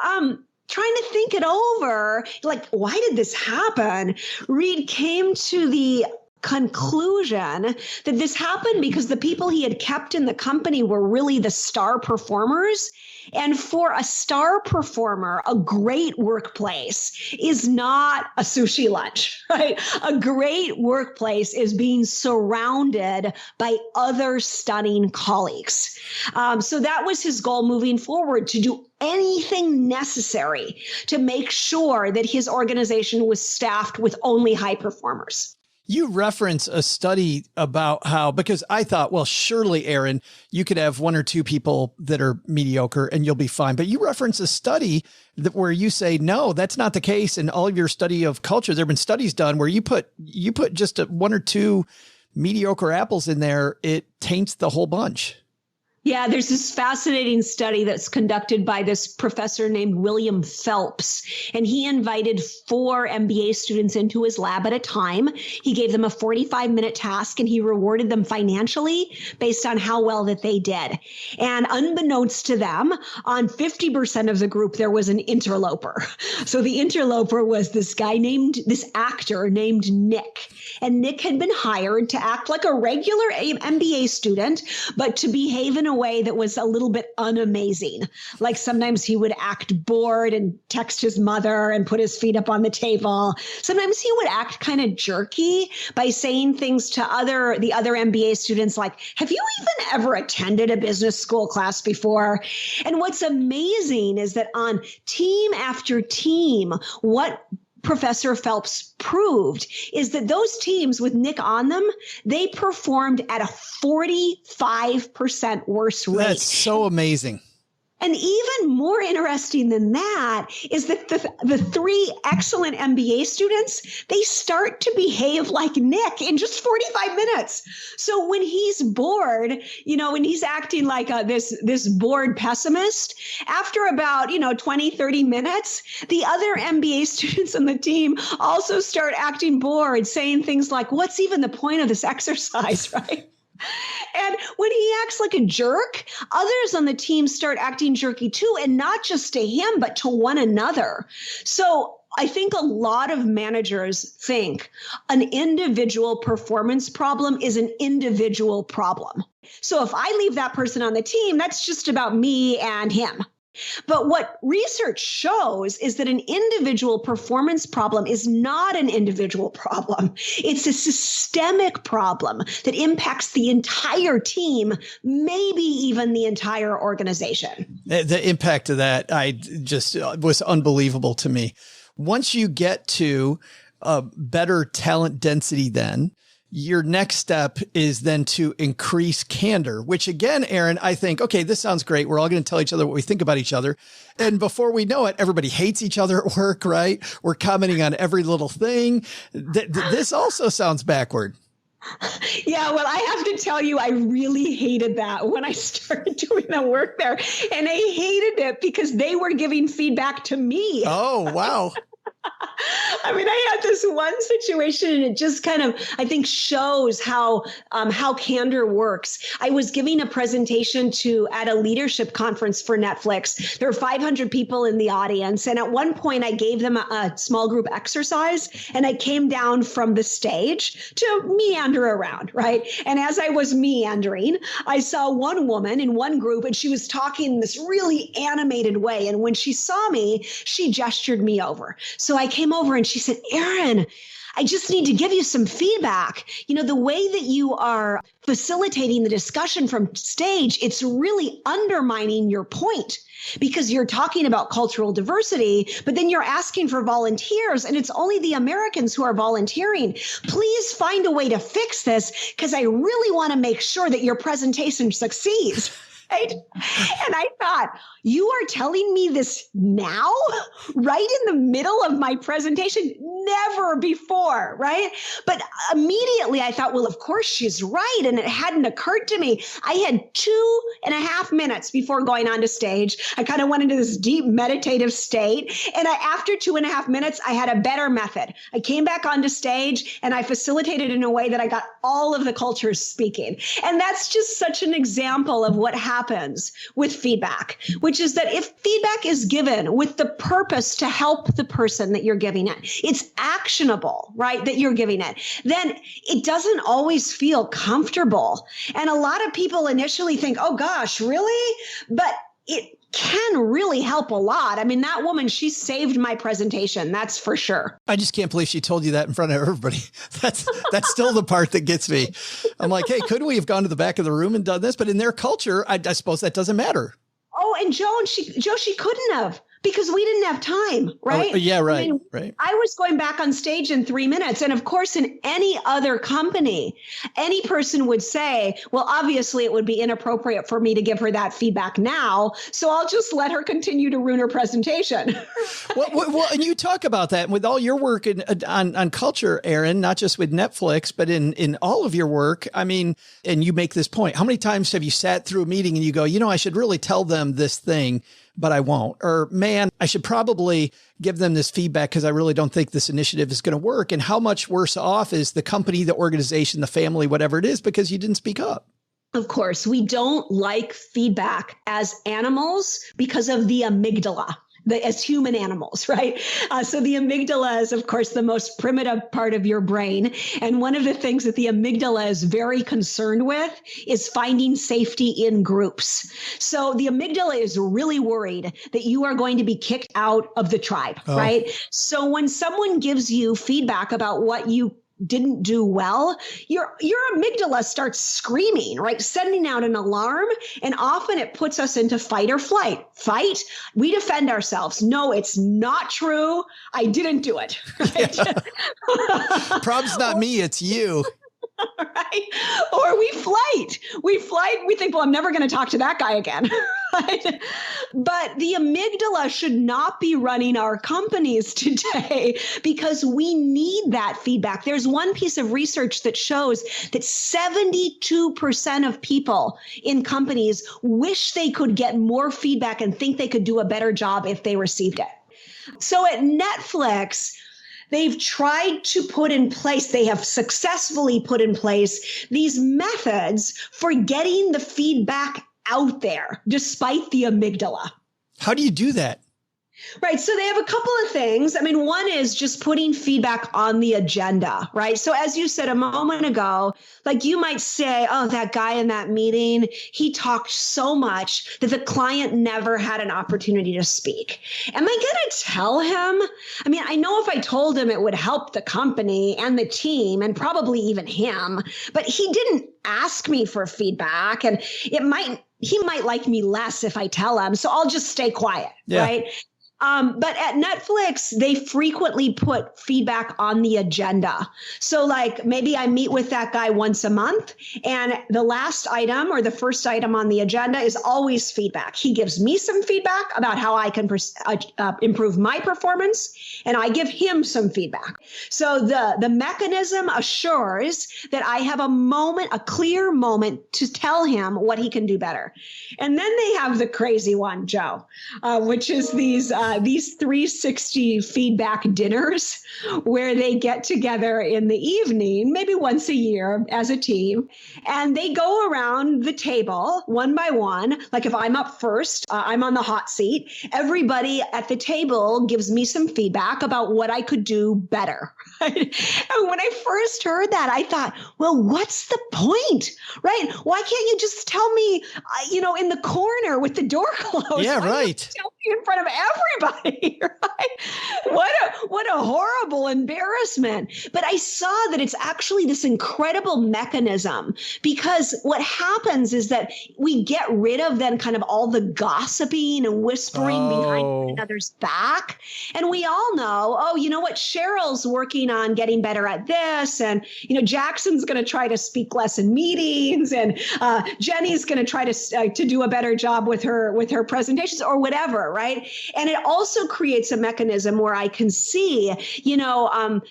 trying to think it over, like, why did this happen? Reed came to the conclusion that this happened because the people he had kept in the company were really the star performers. And for a star performer, a great workplace is not a sushi lunch, right? A great workplace is being surrounded by other stunning colleagues. So that was his goal moving forward, to do anything necessary to make sure that his organization was staffed with only high performers. You reference a study about how, because I thought, well, surely, Erin, you could have one or two people that are mediocre and you'll be fine. But you reference a study that where you say, no, that's not the case. In all of your study of culture, there have been studies done where you put just one or two mediocre apples in there. It taints the whole bunch. Yeah, there's this fascinating study that's conducted by this professor named William Phelps, and he invited 4 MBA students into his lab at a time. He gave them a 45-minute task, and he rewarded them financially based on how well that they did. And unbeknownst to them, on 50% of the group, there was an interloper. So the interloper was this actor named Nick. And Nick had been hired to act like a regular MBA student, but to behave in a way that was a little bit unamazing. Like sometimes he would act bored and text his mother and put his feet up on the table. Sometimes he would act kind of jerky by saying things to the other MBA students like, have you even ever attended a business school class before? And what's amazing is that on team after team, what Professor Phelps proved is that those teams with Nick on them, they performed at a 45% worse rate. That's so amazing. And even more interesting than that is that the 3 excellent MBA students, they start to behave like Nick in just 45 minutes. So when he's bored, when he's acting like this bored pessimist, after about, 20, 30 minutes, the other MBA students on the team also start acting bored, saying things like, what's even the point of this exercise, right? And when he acts like a jerk, others on the team start acting jerky too, and not just to him, but to one another. So I think a lot of managers think an individual performance problem is an individual problem. So if I leave that person on the team, that's just about me and him. But what research shows is that an individual performance problem is not an individual problem. It's a systemic problem that impacts the entire team, maybe even the entire organization. The impact of that, was unbelievable to me. Once you get to a better talent density, then your next step is then to increase candor, which again, Erin, I think, okay, this sounds great. We're all going to tell each other what we think about each other. And before we know it, everybody hates each other at work, right? We're commenting on every little thing. This also sounds backward. Yeah, well, I have to tell you, I really hated that when I started doing the work there. And I hated it because they were giving feedback to me. Oh, wow. I mean, I had this one situation and it just kind of, I think, shows how candor works. I was giving a presentation at a leadership conference for Netflix. There were 500 people in the audience. And at one point I gave them a small group exercise and I came down from the stage to meander around, right? And as I was meandering, I saw one woman in one group and she was talking in this really animated way. And when she saw me, she gestured me over. So I came over and she said, Erin, I just need to give you some feedback. The way that you are facilitating the discussion from stage, it's really undermining your point because you're talking about cultural diversity, but then you're asking for volunteers and it's only the Americans who are volunteering. Please find a way to fix this because I really want to make sure that your presentation succeeds. Right? And I thought, you are telling me this now, right in the middle of my presentation? Never before, right? But immediately I thought, well, of course she's right. And it hadn't occurred to me. I had 2.5 minutes before going on to stage. I kind of went into this deep meditative state. And after 2.5 minutes, I had a better method. I came back onto stage and I facilitated in a way that I got all of the cultures speaking. And that's just such an example of what happens with feedback, which is that if feedback is given with the purpose to help the person that you're giving it, it's actionable, right, that you're giving it, then it doesn't always feel comfortable. And a lot of people initially think, oh gosh, really? But it can really help a lot. I mean, that woman, she saved my presentation. That's for sure. I just can't believe she told you that in front of everybody. That's still the part that gets me. I'm like, hey, couldn't we have gone to the back of the room and done this? But in their culture, I suppose that doesn't matter. Oh, and she couldn't have, because we didn't have time, right? Oh, yeah, right, I mean, right. I was going back on stage in 3 minutes. And of course, in any other company, any person would say, well, obviously it would be inappropriate for me to give her that feedback now. So I'll just let her continue to ruin her presentation. Well, and you talk about that with all your work on culture, Erin, not just with Netflix, but in all of your work. I mean, and you make this point. How many times have you sat through a meeting and you go, I should really tell them this thing, but I won't. Or, man, I should probably give them this feedback because I really don't think this initiative is going to work. And how much worse off is the company, the organization, the family, whatever it is, because you didn't speak up? Of course, we don't like feedback as animals because of the amygdala. As human animals, right? So the amygdala is, of course, the most primitive part of your brain. And one of the things that the amygdala is very concerned with is finding safety in groups. So the amygdala is really worried that you are going to be kicked out of the tribe, right? So when someone gives you feedback about what you didn't do well, your amygdala starts screaming, right? Sending out an alarm. And often it puts us into fight or flight. Fight, we defend ourselves. No, it's not true. I didn't do it. Right? Yeah. Problem's not me, it's you. Right? Or we flight. We think, well, I'm never going to talk to that guy again. Right? But the amygdala should not be running our companies today because we need that feedback. There's one piece of research that shows that 72% of people in companies wish they could get more feedback and think they could do a better job if they received it. So at Netflix, they've tried to put in place, they have successfully put in place these methods for getting the feedback out there, despite the amygdala. How do you do that? Right. So they have a couple of things. I mean, one is just putting feedback on the agenda, right? So as you said a moment ago, like you might say, oh, that guy in that meeting, he talked so much that the client never had an opportunity to speak. Am I going to tell him? I mean, I know if I told him it would help the company and the team and probably even him, but he didn't ask me for feedback, and he might like me less if I tell him. So I'll just stay quiet, right? But at Netflix, they frequently put feedback on the agenda. So like maybe I meet with that guy once a month, and the last item or the first item on the agenda is always feedback. He gives me some feedback about how I can improve my performance, and I give him some feedback. So the mechanism assures that I have a clear moment to tell him what he can do better. And then they have the crazy one, Joe, which is these 360 feedback dinners where they get together in the evening, maybe once a year as a team, and they go around the table one by one. Like if I'm up first, I'm on the hot seat. Everybody at the table gives me some feedback about what I could do better. Right? And when I first heard that, I thought, well, what's the point, right? Why can't you just tell me, in the corner with the door closed? Yeah, Why right. Tell me in front of everybody, right? What a horrible embarrassment. But I saw that it's actually this incredible mechanism, because what happens is that we get rid of then kind of all the gossiping and whispering behind one another's back. And we all know, oh, you know what? Cheryl's working on getting better at this. And, Jackson's going to try to speak less in meetings. And Jenny's going to try to do a better job with her presentations or whatever, right? And it also creates a mechanism where I can see,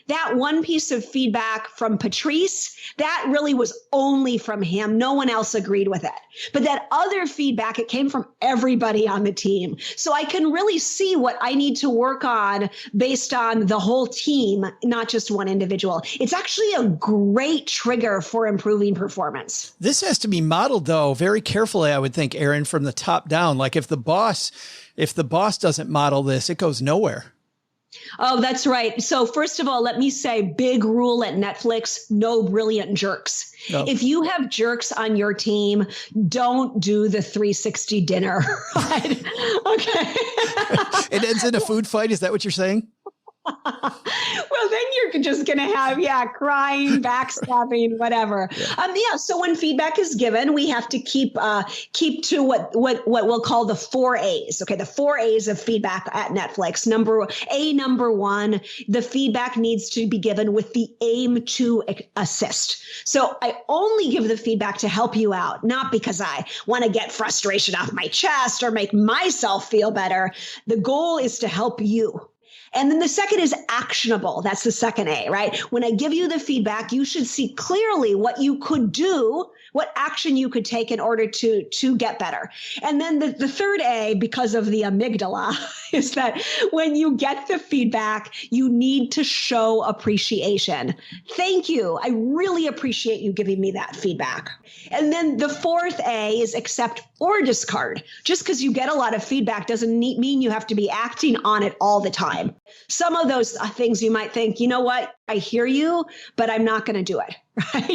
that one piece of feedback from Patrice, that really was only from him. No one else agreed with it. But that other feedback, it came from everybody on the team. So I can really see what I need to work on based on the whole team, not just one individual. It's actually a great trigger for improving performance. This has to be modeled, though, very carefully, I would think, Erin, from the top down. Like if the boss doesn't model this, it goes nowhere. Oh, that's right. So first of all, let me say, big rule at Netflix, no brilliant jerks. No. If you have jerks on your team, don't do the 360 dinner. Right? Okay. It ends in a food fight. Is that what you're saying? Well, then you're just going to have, crying, backstabbing, whatever. Yeah. So when feedback is given, we have to keep to what we'll call the 4 A's. Okay. The 4 A's of feedback at Netflix. Number one, the feedback needs to be given with the aim to assist. So I only give the feedback to help you out, not because I want to get frustration off my chest or make myself feel better. The goal is to help you. And then the second is actionable. That's the second A, right? When I give you the feedback, you should see clearly what you could do, what action you could take in order to get better. And then the third A, because of the amygdala, is that when you get the feedback, you need to show appreciation. Thank you. I really appreciate you giving me that feedback. And then the fourth A is accept or discard. Just because you get a lot of feedback doesn't mean you have to be acting on it all the time. Some of those things you might think, you know what, I hear you, but I'm not going to do it. Right?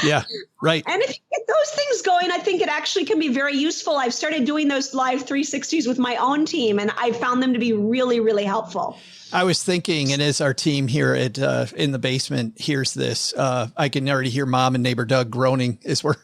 Yeah, right. And if you get those things going, I think it actually can be very useful. I've started doing those live 360s with my own team, and I found them to be really, really helpful. I was thinking, and as our team here at in the basement hears this, I can already hear Mom and neighbor Doug groaning as we're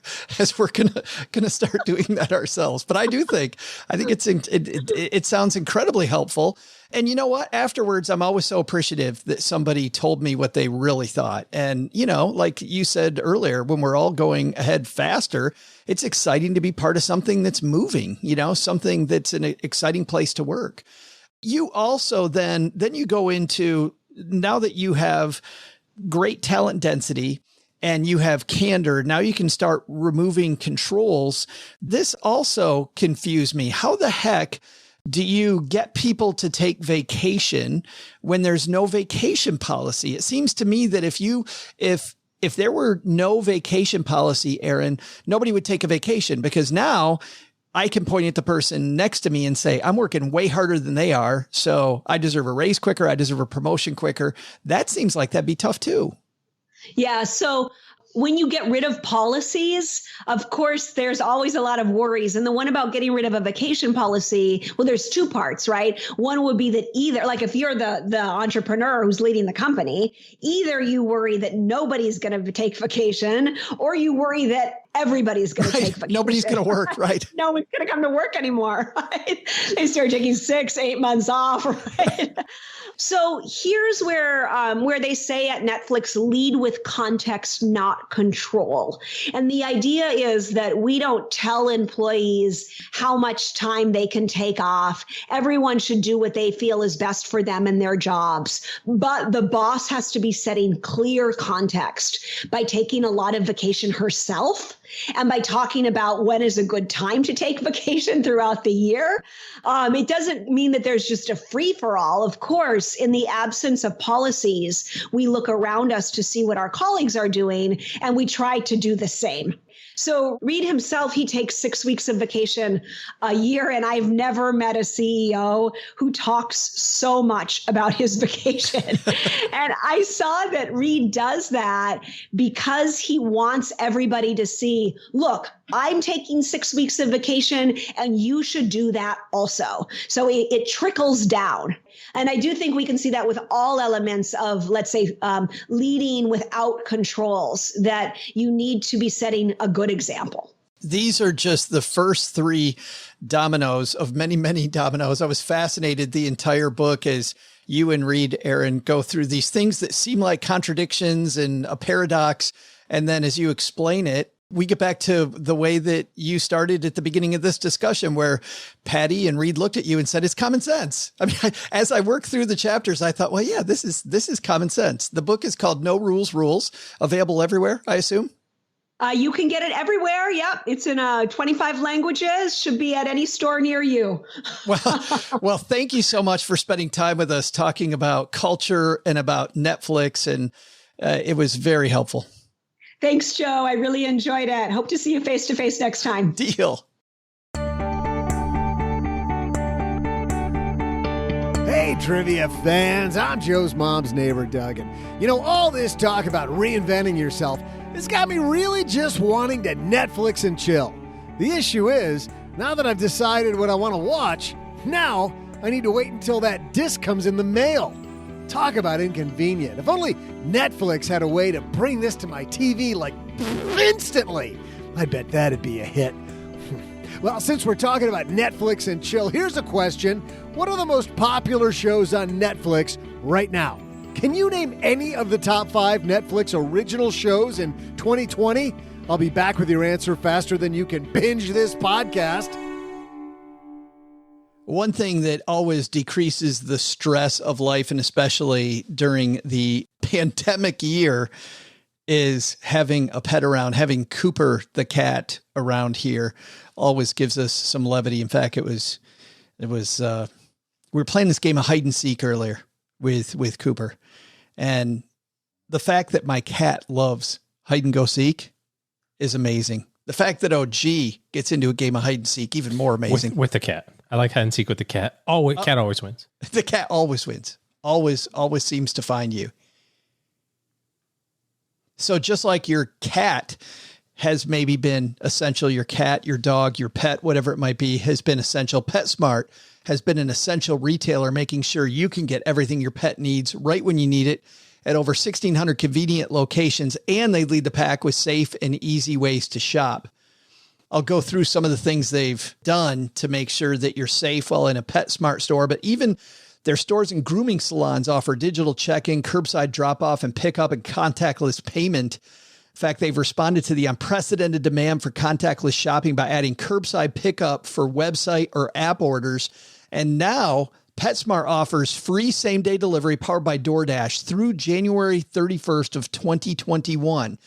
gonna start doing that ourselves. But I think it sounds incredibly helpful. And you know what? Afterwards, I'm always so appreciative that somebody told me what they really thought. And, like you said earlier, when we're all going ahead faster, it's exciting to be part of something that's moving, something that's an exciting place to work. You also then you go into, now that you have great talent density and you have candor, now you can start removing controls. This also confused me. How the heck do you get people to take vacation when there's no vacation policy? It seems to me that if there were no vacation policy, Erin, nobody would take a vacation, because now I can point at the person next to me and say, I'm working way harder than they are, so I deserve a raise quicker. I deserve a promotion quicker. That seems like that'd be tough too. Yeah. So when you get rid of policies, of course, there's always a lot of worries. And the one about getting rid of a vacation policy, well, there's two parts, right? One would be that either, like if you're the entrepreneur who's leading the company, either you worry that nobody's going to take vacation, or you worry that everybody's going to take vacation. Nobody's going to work, right? No one's going to come to work anymore, right? They start taking 6-8 months off, right? So here's where they say at Netflix, lead with context, not control. And the idea is that we don't tell employees how much time they can take off. Everyone should do what they feel is best for them and their jobs. But the boss has to be setting clear context by taking a lot of vacation herself, and by talking about when is a good time to take vacation throughout the year. It doesn't mean that there's just a free for all. Of course, in the absence of policies, we look around us to see what our colleagues are doing, and we try to do the same. So Reed himself, he takes 6 weeks of vacation a year. And I've never met a CEO who talks so much about his vacation. And I saw that Reed does that because he wants everybody to see, look, I'm taking 6 weeks of vacation and you should do that also. So it trickles down. And I do think we can see that with all elements of, let's say, leading without controls, that you need to be setting a good example. These are just the first 3 dominoes of many, many dominoes. I was fascinated the entire book as you and Reed, Erin, go through these things that seem like contradictions and a paradox. And then as you explain it, we get back to the way that you started at the beginning of this discussion, where Patty and Reed looked at you and said, it's common sense. I mean, as I worked through the chapters, I thought, well, yeah, this is common sense. The book is called No Rules, Rules, available everywhere, I assume. You can get it everywhere. Yep. It's in 25 languages, should be at any store near you. Well, thank you so much for spending time with us talking about culture and about Netflix. And it was very helpful. Thanks, Joe. I really enjoyed it. Hope to see you face to face next time. Deal. Hey, trivia fans. I'm Joe's mom's neighbor, Doug. And all this talk about reinventing yourself has got me really just wanting to Netflix and chill. The issue is, now that I've decided what I want to watch, now I need to wait until that disc comes in the mail. Talk about inconvenient. If only Netflix had a way to bring this to my TV like instantly. I bet that'd be a hit. Well, since we're talking about Netflix and chill, here's a question. What are the most popular shows on Netflix right now? Can you name any of the top 5 Netflix original shows in 2020? I'll be back with your answer faster than you can binge this podcast. One thing that always decreases the stress of life, and especially during the pandemic year, is having a pet around. Having Cooper the cat around here always gives us some levity. In fact, we were playing this game of hide and seek earlier with Cooper, and the fact that my cat loves hide and go seek is amazing. The fact that OG gets into a game of hide and seek, even more amazing. With the cat. I like hide and seek with the cat. Cat always wins. The cat always wins. Always seems to find you. So just like your cat has maybe been essential, your cat, your dog, your pet, whatever it might be, has been essential. PetSmart has been an essential retailer, making sure you can get everything your pet needs right when you need it at over 1,600 convenient locations, and they lead the pack with safe and easy ways to shop. I'll go through some of the things they've done to make sure that you're safe while in a PetSmart store, but even their stores and grooming salons offer digital check-in, curbside drop-off and pickup, and contactless payment. In fact, they've responded to the unprecedented demand for contactless shopping by adding curbside pickup for website or app orders. And now PetSmart offers free same-day delivery powered by DoorDash through January 31st of 2021.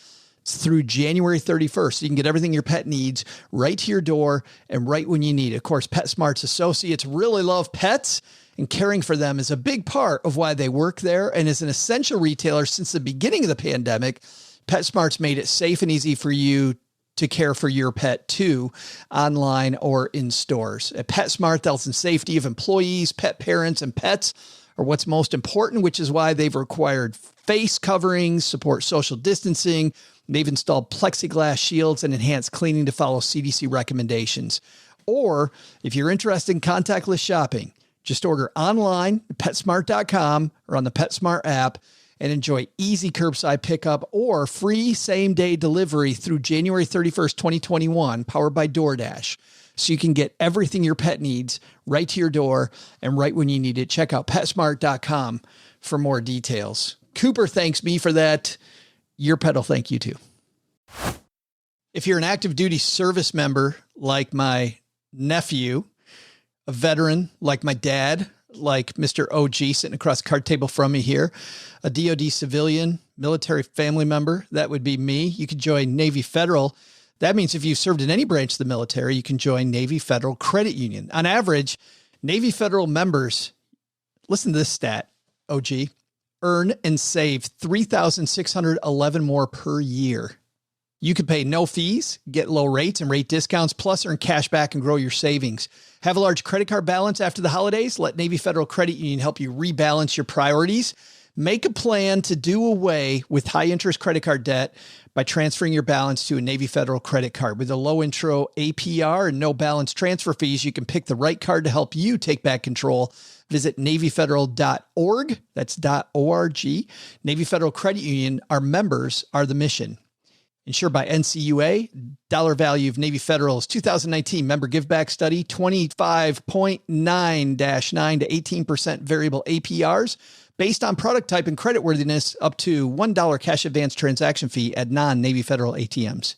Through January 31st. So you can get everything your pet needs right to your door and right when you need it. Of course, PetSmart's associates really love pets, and caring for them is a big part of why they work there. And as an essential retailer since the beginning of the pandemic, PetSmart's made it safe and easy for you to care for your pet too, online or in stores. At PetSmart, the health and safety of employees, pet parents, and pets are what's most important, which is why they've required face coverings, support social distancing. They've installed plexiglass shields and enhanced cleaning to follow CDC recommendations. Or if you're interested in contactless shopping, just order online at PetSmart.com or on the PetSmart app and enjoy easy curbside pickup or free same-day delivery through January 31st, 2021, powered by DoorDash. So you can get everything your pet needs right to your door and right when you need it. Check out PetSmart.com for more details. Cooper thanks me for that. Your pet will thank you too. If you're an active duty service member like my nephew, a veteran like my dad, like Mr. OG sitting across the card table from me here, a DOD civilian, military family member, that would be me. You could join Navy Federal. That means if you've served in any branch of the military, you can join Navy Federal Credit Union. On average, Navy Federal members, listen to this stat, OG, earn and save $3,611 more per year. You could pay no fees, get low rates and rate discounts, plus earn cash back and grow your savings. Have a large credit card balance after the holidays? Let Navy Federal Credit Union help you rebalance your priorities. Make a plan to do away with high-interest credit card debt by transferring your balance to a Navy Federal credit card. With a low intro APR and no balance transfer fees, you can pick the right card to help you take back control. Visit NavyFederal.org. That's .org. Navy Federal Credit Union, our members are the mission. Insured by NCUA. Dollar value of Navy Federal's 2019 member giveback study, 25.9-9 to 18% variable APRs based on product type and creditworthiness, up to $1 cash advance transaction fee at non-Navy Federal ATMs.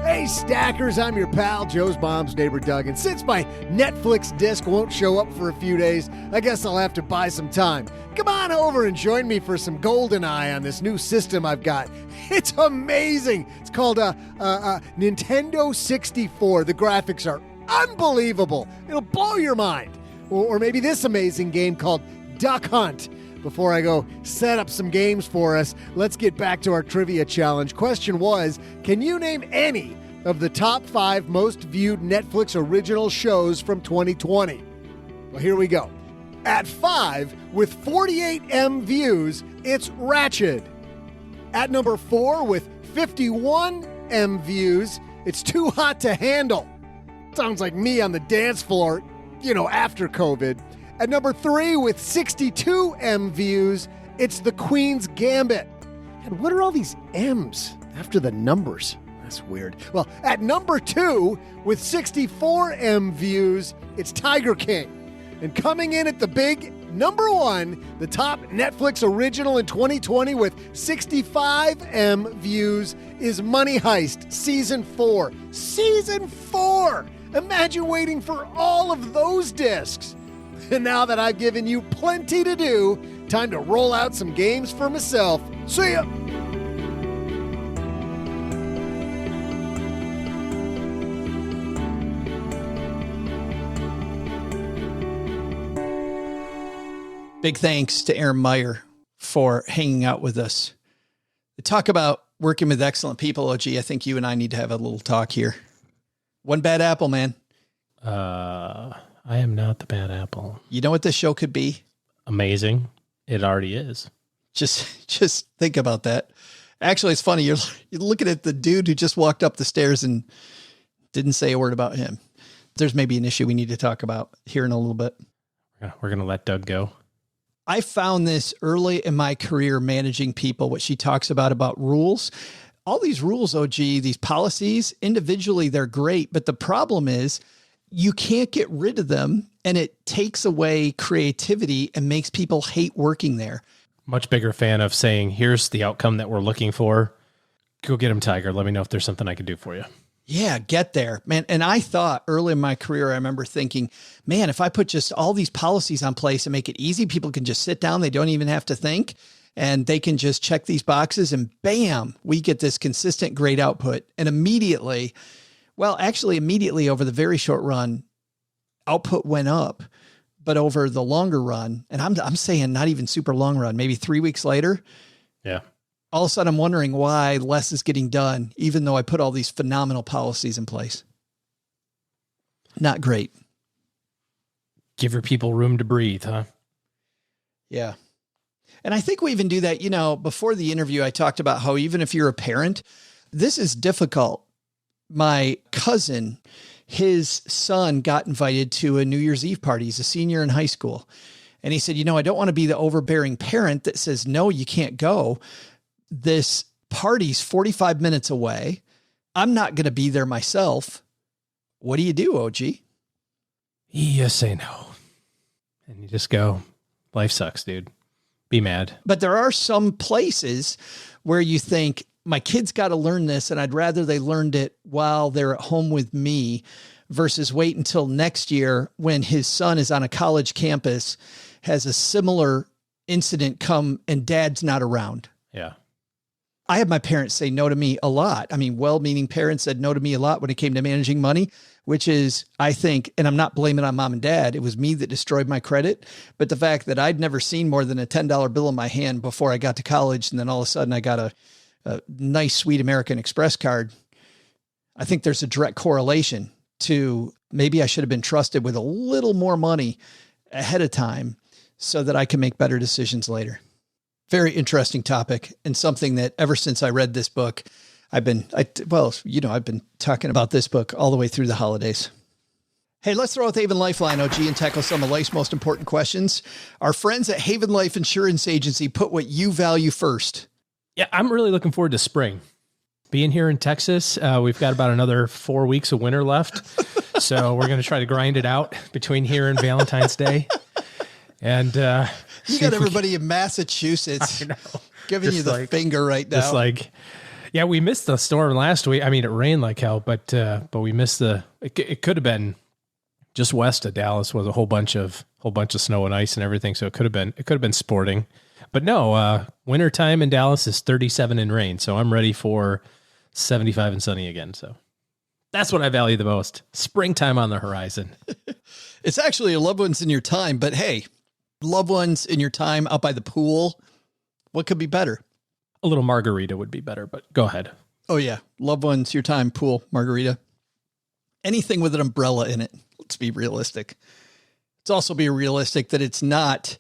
Hey, Stackers, I'm your pal, Joe's mom's neighbor, Doug. And since my Netflix disc won't show up for a few days, I guess I'll have to buy some time. Come on over and join me for some GoldenEye on this new system I've got. It's amazing. It's called Nintendo 64. The graphics are unbelievable. It'll blow your mind. Or maybe this amazing game called Duck Hunt. Before I go set up some games for us, let's get back to our trivia challenge. Question was, can you name any of the top 5 most viewed Netflix original shows from 2020? Well, here we go. At 5, with 48 M views, it's Ratched. At number 4, with 51 M views, it's Too Hot to Handle. Sounds like me on the dance floor, after COVID. At number 3, with 62 M views, it's The Queen's Gambit. And what are all these M's after the numbers? That's weird. Well, at number 2, with 64 M views, it's Tiger King. And coming in at the big number 1, the top Netflix original in 2020 with 65 M views is Money Heist Season 4. Season 4! Imagine waiting for all of those discs. And now that I've given you plenty to do, time to roll out some games for myself. See ya! Big thanks to Erin Meyer for hanging out with us. Talk about working with excellent people, OG. I think you and I need to have a little talk here. One bad apple, man. I am not the bad apple. You know what this show could be? Amazing. It already is. Just think about that. Actually, it's funny. You're looking at the dude who just walked up the stairs and didn't say a word about him. There's maybe an issue we need to talk about here in a little bit. We're going to let Doug go. I found this early in my career managing people, what she talks about rules. All these rules, OG, these policies, individually, they're great. But the problem is you can't get rid of them, and it takes away creativity and makes people hate working there. Much bigger fan of saying, here's the outcome that we're looking for. Go get him, Tiger. Let me know if there's something I can do for you. Yeah, get there, man. And I thought early in my career, I remember thinking, man, if I put just all these policies on place and make it easy, people can just sit down. They don't even have to think, and they can just check these boxes and bam, we get this consistent, great output. And immediately over the very short run, output went up, but over the longer run, and I'm saying not even super long run, maybe 3 weeks later. Yeah. All of a sudden I'm wondering why less is getting done, even though I put all these phenomenal policies in place. Not great. Give your people room to breathe, huh? Yeah. And I think we even do that, before the interview, I talked about how even if you're a parent, this is difficult. My cousin, his son got invited to a New Year's Eve party. He's a senior in high school. And he said, I don't want to be the overbearing parent that says, no, you can't go. This party's 45 minutes away. I'm not going to be there myself. What do you do, OG? You say no. And you just go, life sucks, dude. Be mad. But there are some places where you think, my kid's got to learn this, and I'd rather they learned it while they're at home with me versus wait until next year when his son is on a college campus, has a similar incident come, and dad's not around. Yeah. I had my parents say no to me a lot. I mean, well-meaning parents said no to me a lot when it came to managing money, which is, I think, and I'm not blaming on mom and dad, it was me that destroyed my credit. But the fact that I'd never seen more than a $10 bill in my hand before I got to college, and then all of a sudden I got a nice, sweet American Express card, I think there's a direct correlation to maybe I should have been trusted with a little more money ahead of time so that I can make better decisions later. Very interesting topic, and something that ever since I read this book, I've been talking about this book all the way through the holidays. Hey, let's throw out the Haven Lifeline, OG, and tackle some of life's most important questions. Our friends at Haven Life Insurance Agency put what you value first. Yeah, I'm really looking forward to spring. Being here in Texas, we've got about another 4 weeks of winter left. So we're going to try to grind it out between here and Valentine's Day. And you got everybody in Massachusetts giving you the finger right now. Just like, yeah, we missed the storm last week. I mean, it rained like hell, but we missed it could have been just west of Dallas was a whole bunch of snow and ice and everything. So it could have been sporting, but no, wintertime in Dallas is 37 and rain. So I'm ready for 75 and sunny again. So that's what I value the most. Springtime on the horizon. It's actually loved ones in your time, but hey, loved ones in your time out by the pool. What could be better? A little margarita would be better, but go ahead. Oh yeah. Loved ones, your time, pool, margarita, anything with an umbrella in it. Let's be realistic. Let's also be realistic that it's not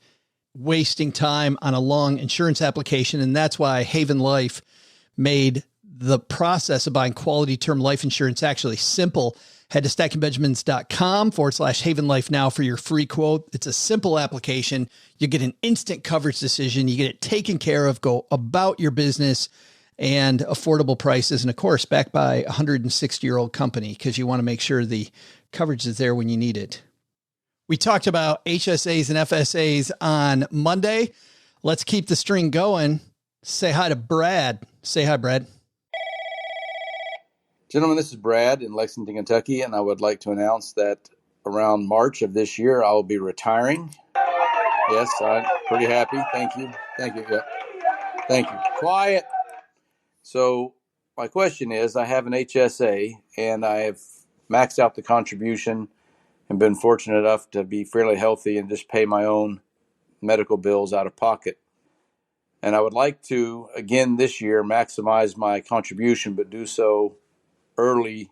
wasting time on a long insurance application. And that's why Haven Life made the process of buying quality term life insurance actually simple. Head to stackingbenjamins.com/Haven Life now for your free quote. It's a simple application. You get an instant coverage decision. You get it taken care of, go about your business, and affordable prices. And of course, backed by a 160-year-old company, because you want to make sure the coverage is there when you need it. We talked about HSAs and FSAs on Monday. Let's keep the string going. Say hi to Brad. Say hi, Brad. Gentlemen, this is Brad in Lexington, Kentucky, and I would like to announce that around March of this year, I will be retiring. Yes, I'm pretty happy. Thank you. Yep. Thank you. Quiet. So my question is, I have an HSA, and I have maxed out the contribution and been fortunate enough to be fairly healthy and just pay my own medical bills out of pocket. And I would like to, again this year, maximize my contribution, but do so early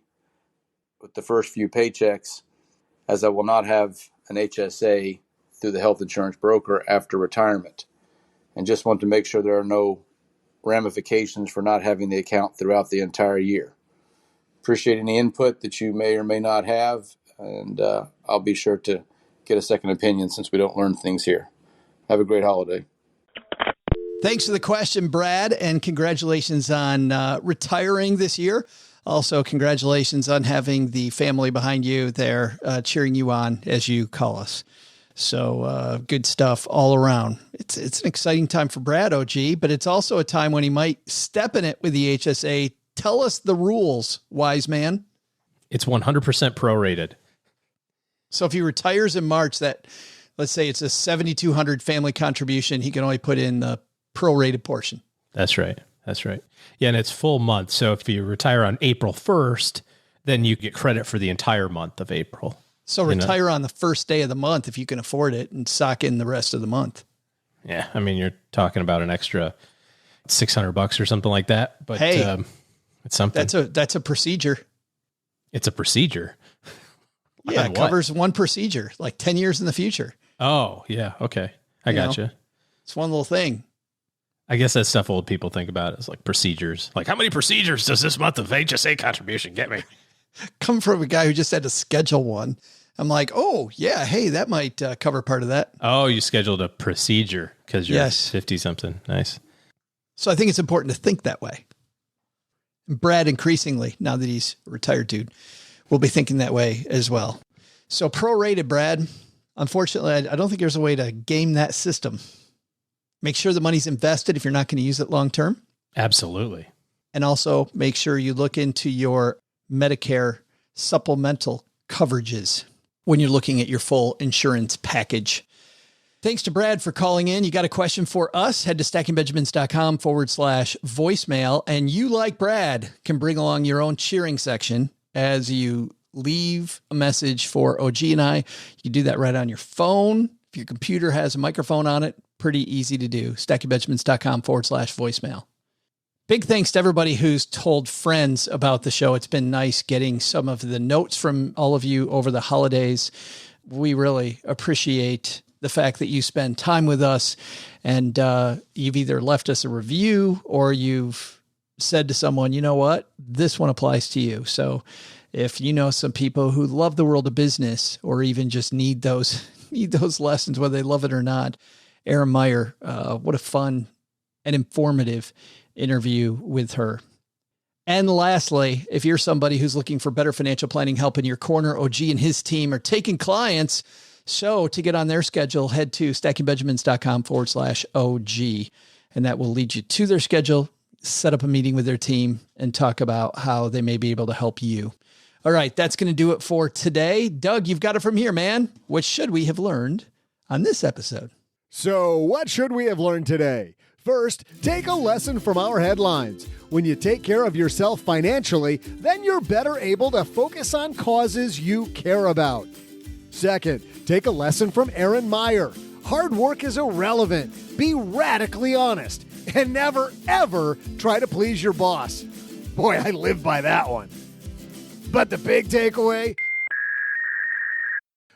with the first few paychecks, as I will not have an HSA through the health insurance broker after retirement, and just want to make sure there are no ramifications for not having the account throughout the entire year. Appreciate any input that you may or may not have, and I'll be sure to get a second opinion since we don't learn things here. Have a great holiday. Thanks for the question, Brad, and congratulations on retiring this year. Also, congratulations on having the family behind you there cheering you on as you call us. So good stuff all around. It's an exciting time for Brad, OG, but it's also a time when he might step in it with the HSA. Tell us the rules, wise man. It's 100% prorated. So if he retires in March, let's say it's a $7,200 family contribution, he can only put in the prorated portion. That's right. Yeah, and it's full month. So if you retire on April 1st, then you get credit for the entire month of April. So retire on the first day of the month if you can afford it and sock in the rest of the month. Yeah, I mean, you're talking about an extra $600 or something like that. But hey, it's something. That's a procedure. It's a procedure. Yeah, it covers one procedure, like 10 years in the future. Oh, yeah. Okay. I gotcha. It's one little thing. I guess that's stuff old people think about is like procedures. Like, how many procedures does this month of HSA contribution get me? Come from a guy who just had to schedule one. I'm like, oh, yeah, hey, that might cover part of that. Oh, you scheduled a procedure because you're 50-something. Nice. So I think it's important to think that way. And Brad, increasingly, now that he's a retired dude, will be thinking that way as well. So prorated, Brad. Unfortunately, I don't think there's a way to game that system. Make sure the money's invested if you're not going to use it long term. Absolutely. And also make sure you look into your Medicare supplemental coverages when you're looking at your full insurance package. Thanks to Brad for calling in. You got a question for us? Head to stackingbenjamins.com/voicemail. And you, like Brad, can bring along your own cheering section as you leave a message for OG and I. You can do that right on your phone. If your computer has a microphone on it, pretty easy to do. stackingbenjamins.com/voicemail. Big thanks to everybody who's told friends about the show. It's been nice getting some of the notes from all of you over the holidays. We really appreciate the fact that you spend time with us, and you've either left us a review or you've said to someone, you know what, this one applies to you. So if you know some people who love the world of business or even just need those lessons, whether they love it or not, Erin Meyer, what a fun and informative interview with her. And lastly, if you're somebody who's looking for better financial planning help in your corner, OG and his team are taking clients. So to get on their schedule, head to stackingbenjamins.com/OG, and that will lead you to their schedule, set up a meeting with their team, and talk about how they may be able to help you. All right, that's going to do it for today. Doug, you've got it from here, man. What should we have learned on this episode? So what should we have learned today? First, take a lesson from our headlines. When you take care of yourself financially, then you're better able to focus on causes you care about. Second, take a lesson from Erin Meyer. Hard work is irrelevant. Be radically honest and never, ever try to please your boss. Boy, I live by that one. But the big takeaway?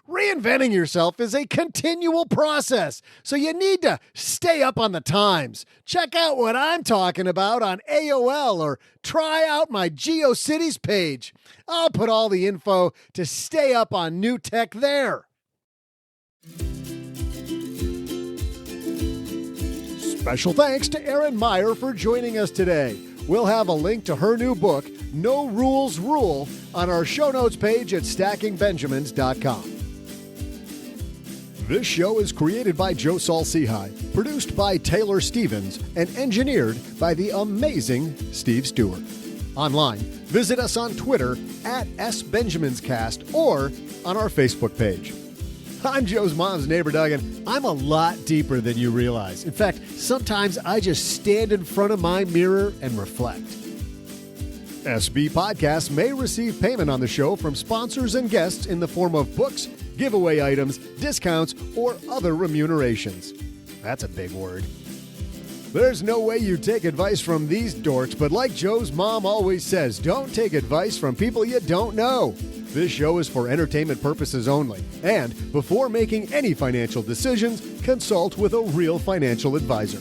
Reinventing yourself is a continual process, so you need to stay up on the times. Check out what I'm talking about on AOL or try out my GeoCities page. I'll put all the info to stay up on new tech there. Special thanks to Erin Meyer for joining us today. We'll have a link to her new book, No Rules Rule, on our show notes page at stackingbenjamins.com. This show is created by Joe Saul-Sehy, produced by Taylor Stevens, and engineered by the amazing Steve Stewart. Online, visit us on Twitter at SBenjaminsCast or on our Facebook page. I'm Joe's mom's neighbor, Doug, and I'm a lot deeper than you realize. In fact, sometimes I just stand in front of my mirror and reflect. SB Podcasts may receive payment on the show from sponsors and guests in the form of books, giveaway items, discounts, or other remunerations. That's a big word. There's no way you take advice from these dorks, but like Joe's mom always says, don't take advice from people you don't know. This show is for entertainment purposes only, and before making any financial decisions, consult with a real financial advisor.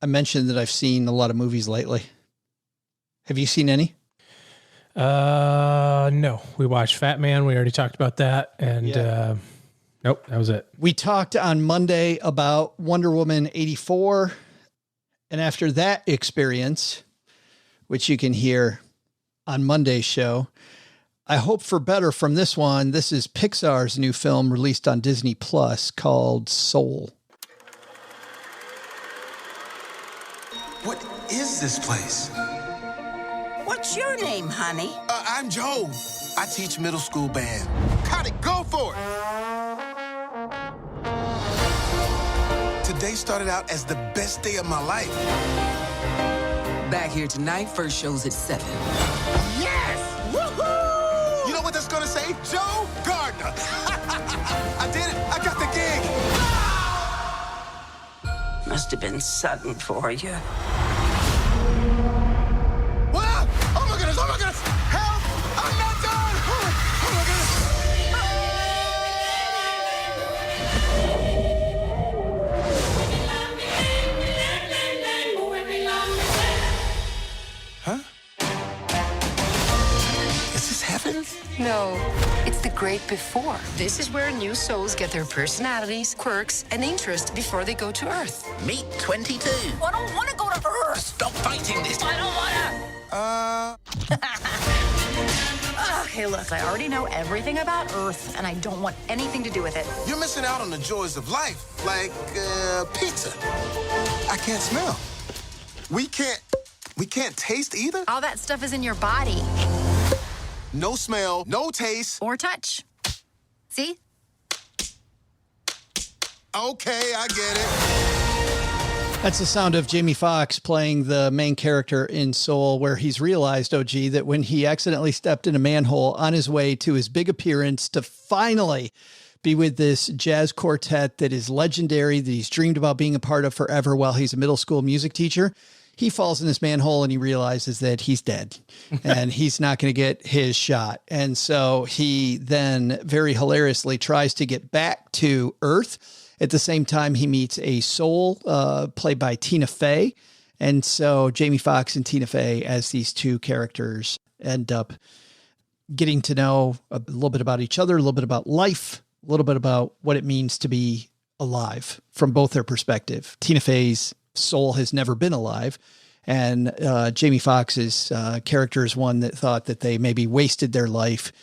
I mentioned that I've seen a lot of movies lately. Have you seen any? No. We watched Fat Man. We already talked about that. And nope, that was it. We talked on Monday about Wonder Woman 84. And after that experience, which you can hear on Monday's show, I hope for better from this one. This is Pixar's new film released on Disney Plus called Soul. What is this place? What's your name, honey? I'm Joe. I teach middle school band. Got it, go for it! Today started out as the best day of my life. Back here tonight, first show's at 7. Yes! Woohoo! You know what that's gonna say? Joe Gardner. I did it, I got the gig. Must have been sudden for you. Wow! Oh my God! Huh? Is this heaven? No, it's the great before. This is where new souls get their personalities, quirks, and interests before they go to Earth. Meet 22. I don't want to go to Earth. Stop fighting this. I don't want to. Okay, look, I already know everything about Earth, and I don't want anything to do with it. You're missing out on the joys of life, like pizza. I can't smell. We can't taste either? All that stuff is in your body. No smell, no taste. Or touch. See? Okay, I get it. That's the sound of Jamie Foxx playing the main character in Soul, where he's realized, OG, that when he accidentally stepped in a manhole on his way to his big appearance to finally be with this jazz quartet that is legendary, that he's dreamed about being a part of forever while he's a middle school music teacher, he falls in this manhole and he realizes that he's dead and he's not going to get his shot. And so he then very hilariously tries to get back to Earth. At the same time, he meets a soul played by Tina Fey. And so Jamie Foxx and Tina Fey, as these two characters, end up getting to know a little bit about each other, a little bit about life, a little bit about what it means to be alive from both their perspective. Tina Fey's soul has never been alive. And Jamie Foxx's character is one that thought that they maybe wasted their life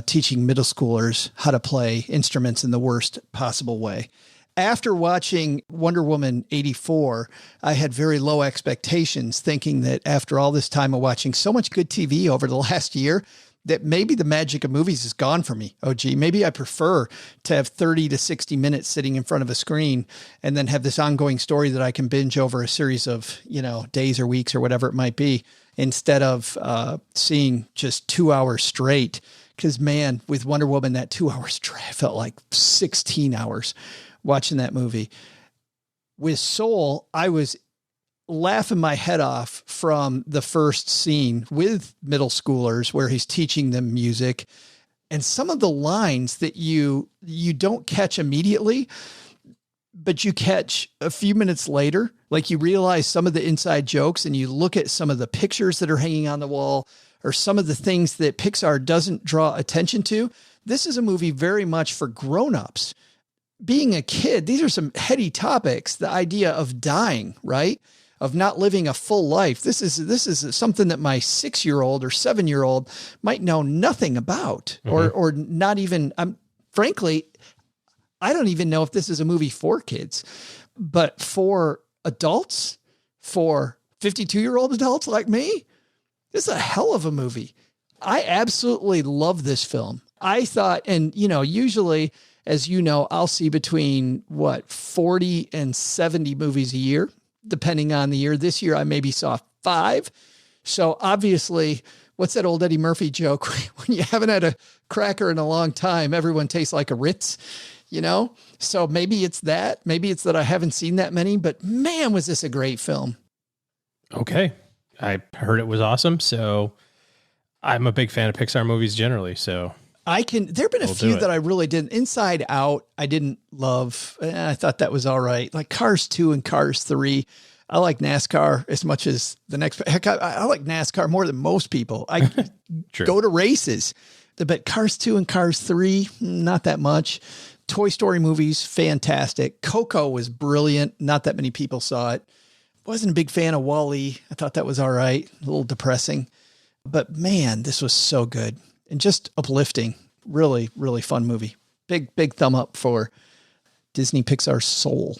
teaching middle schoolers how to play instruments in the worst possible way. After watching Wonder Woman 84, I had very low expectations, thinking that after all this time of watching so much good TV over the last year, that maybe the magic of movies is gone for me. Oh, gee, maybe I prefer to have 30 to 60 minutes sitting in front of a screen and then have this ongoing story that I can binge over a series of, days or weeks or whatever it might be, instead of seeing just 2 hours straight. Because, man, with Wonder Woman, that 2 hours straight felt like 16 hours watching that movie. With Soul, I was laughing my head off from the first scene with middle schoolers where he's teaching them music, and some of the lines that you don't catch immediately, but you catch a few minutes later. Like, you realize some of the inside jokes and you look at some of the pictures that are hanging on the wall or some of the things that Pixar doesn't draw attention to. This is a movie very much for grownups. Being a kid, these are some heady topics. The idea of dying, right? Of not living a full life. This is something that my 6-year-old or 7-year-old might know nothing about, or not even. Frankly, I don't even know if this is a movie for kids, but for adults, for 52-year-old adults like me, this is a hell of a movie. I absolutely love this film. I thought, and usually, as you know, I'll see between 40 and 70 movies a year, depending on the year. This year, I maybe saw 5. So obviously, what's that old Eddie Murphy joke? When you haven't had a cracker in a long time, everyone tastes like a Ritz, So maybe it's that. Maybe it's that I haven't seen that many, but man, was this a great film. Okay. I heard it was awesome. So I'm a big fan of Pixar movies generally. So there've been a few that I really didn't. Inside Out, I didn't love. I thought that was all right. Like Cars 2 and Cars 3. I like NASCAR as much as the next. Heck, I like NASCAR more than most people. I go to races, but Cars 2 and Cars 3, not that much. Toy Story movies, fantastic. Coco was brilliant. Not that many people saw it. Wasn't a big fan of WALL-E. I thought that was all right. A little depressing, but man, this was so good. And just uplifting. Really, really fun movie. Big thumb up for Disney Pixar's Soul.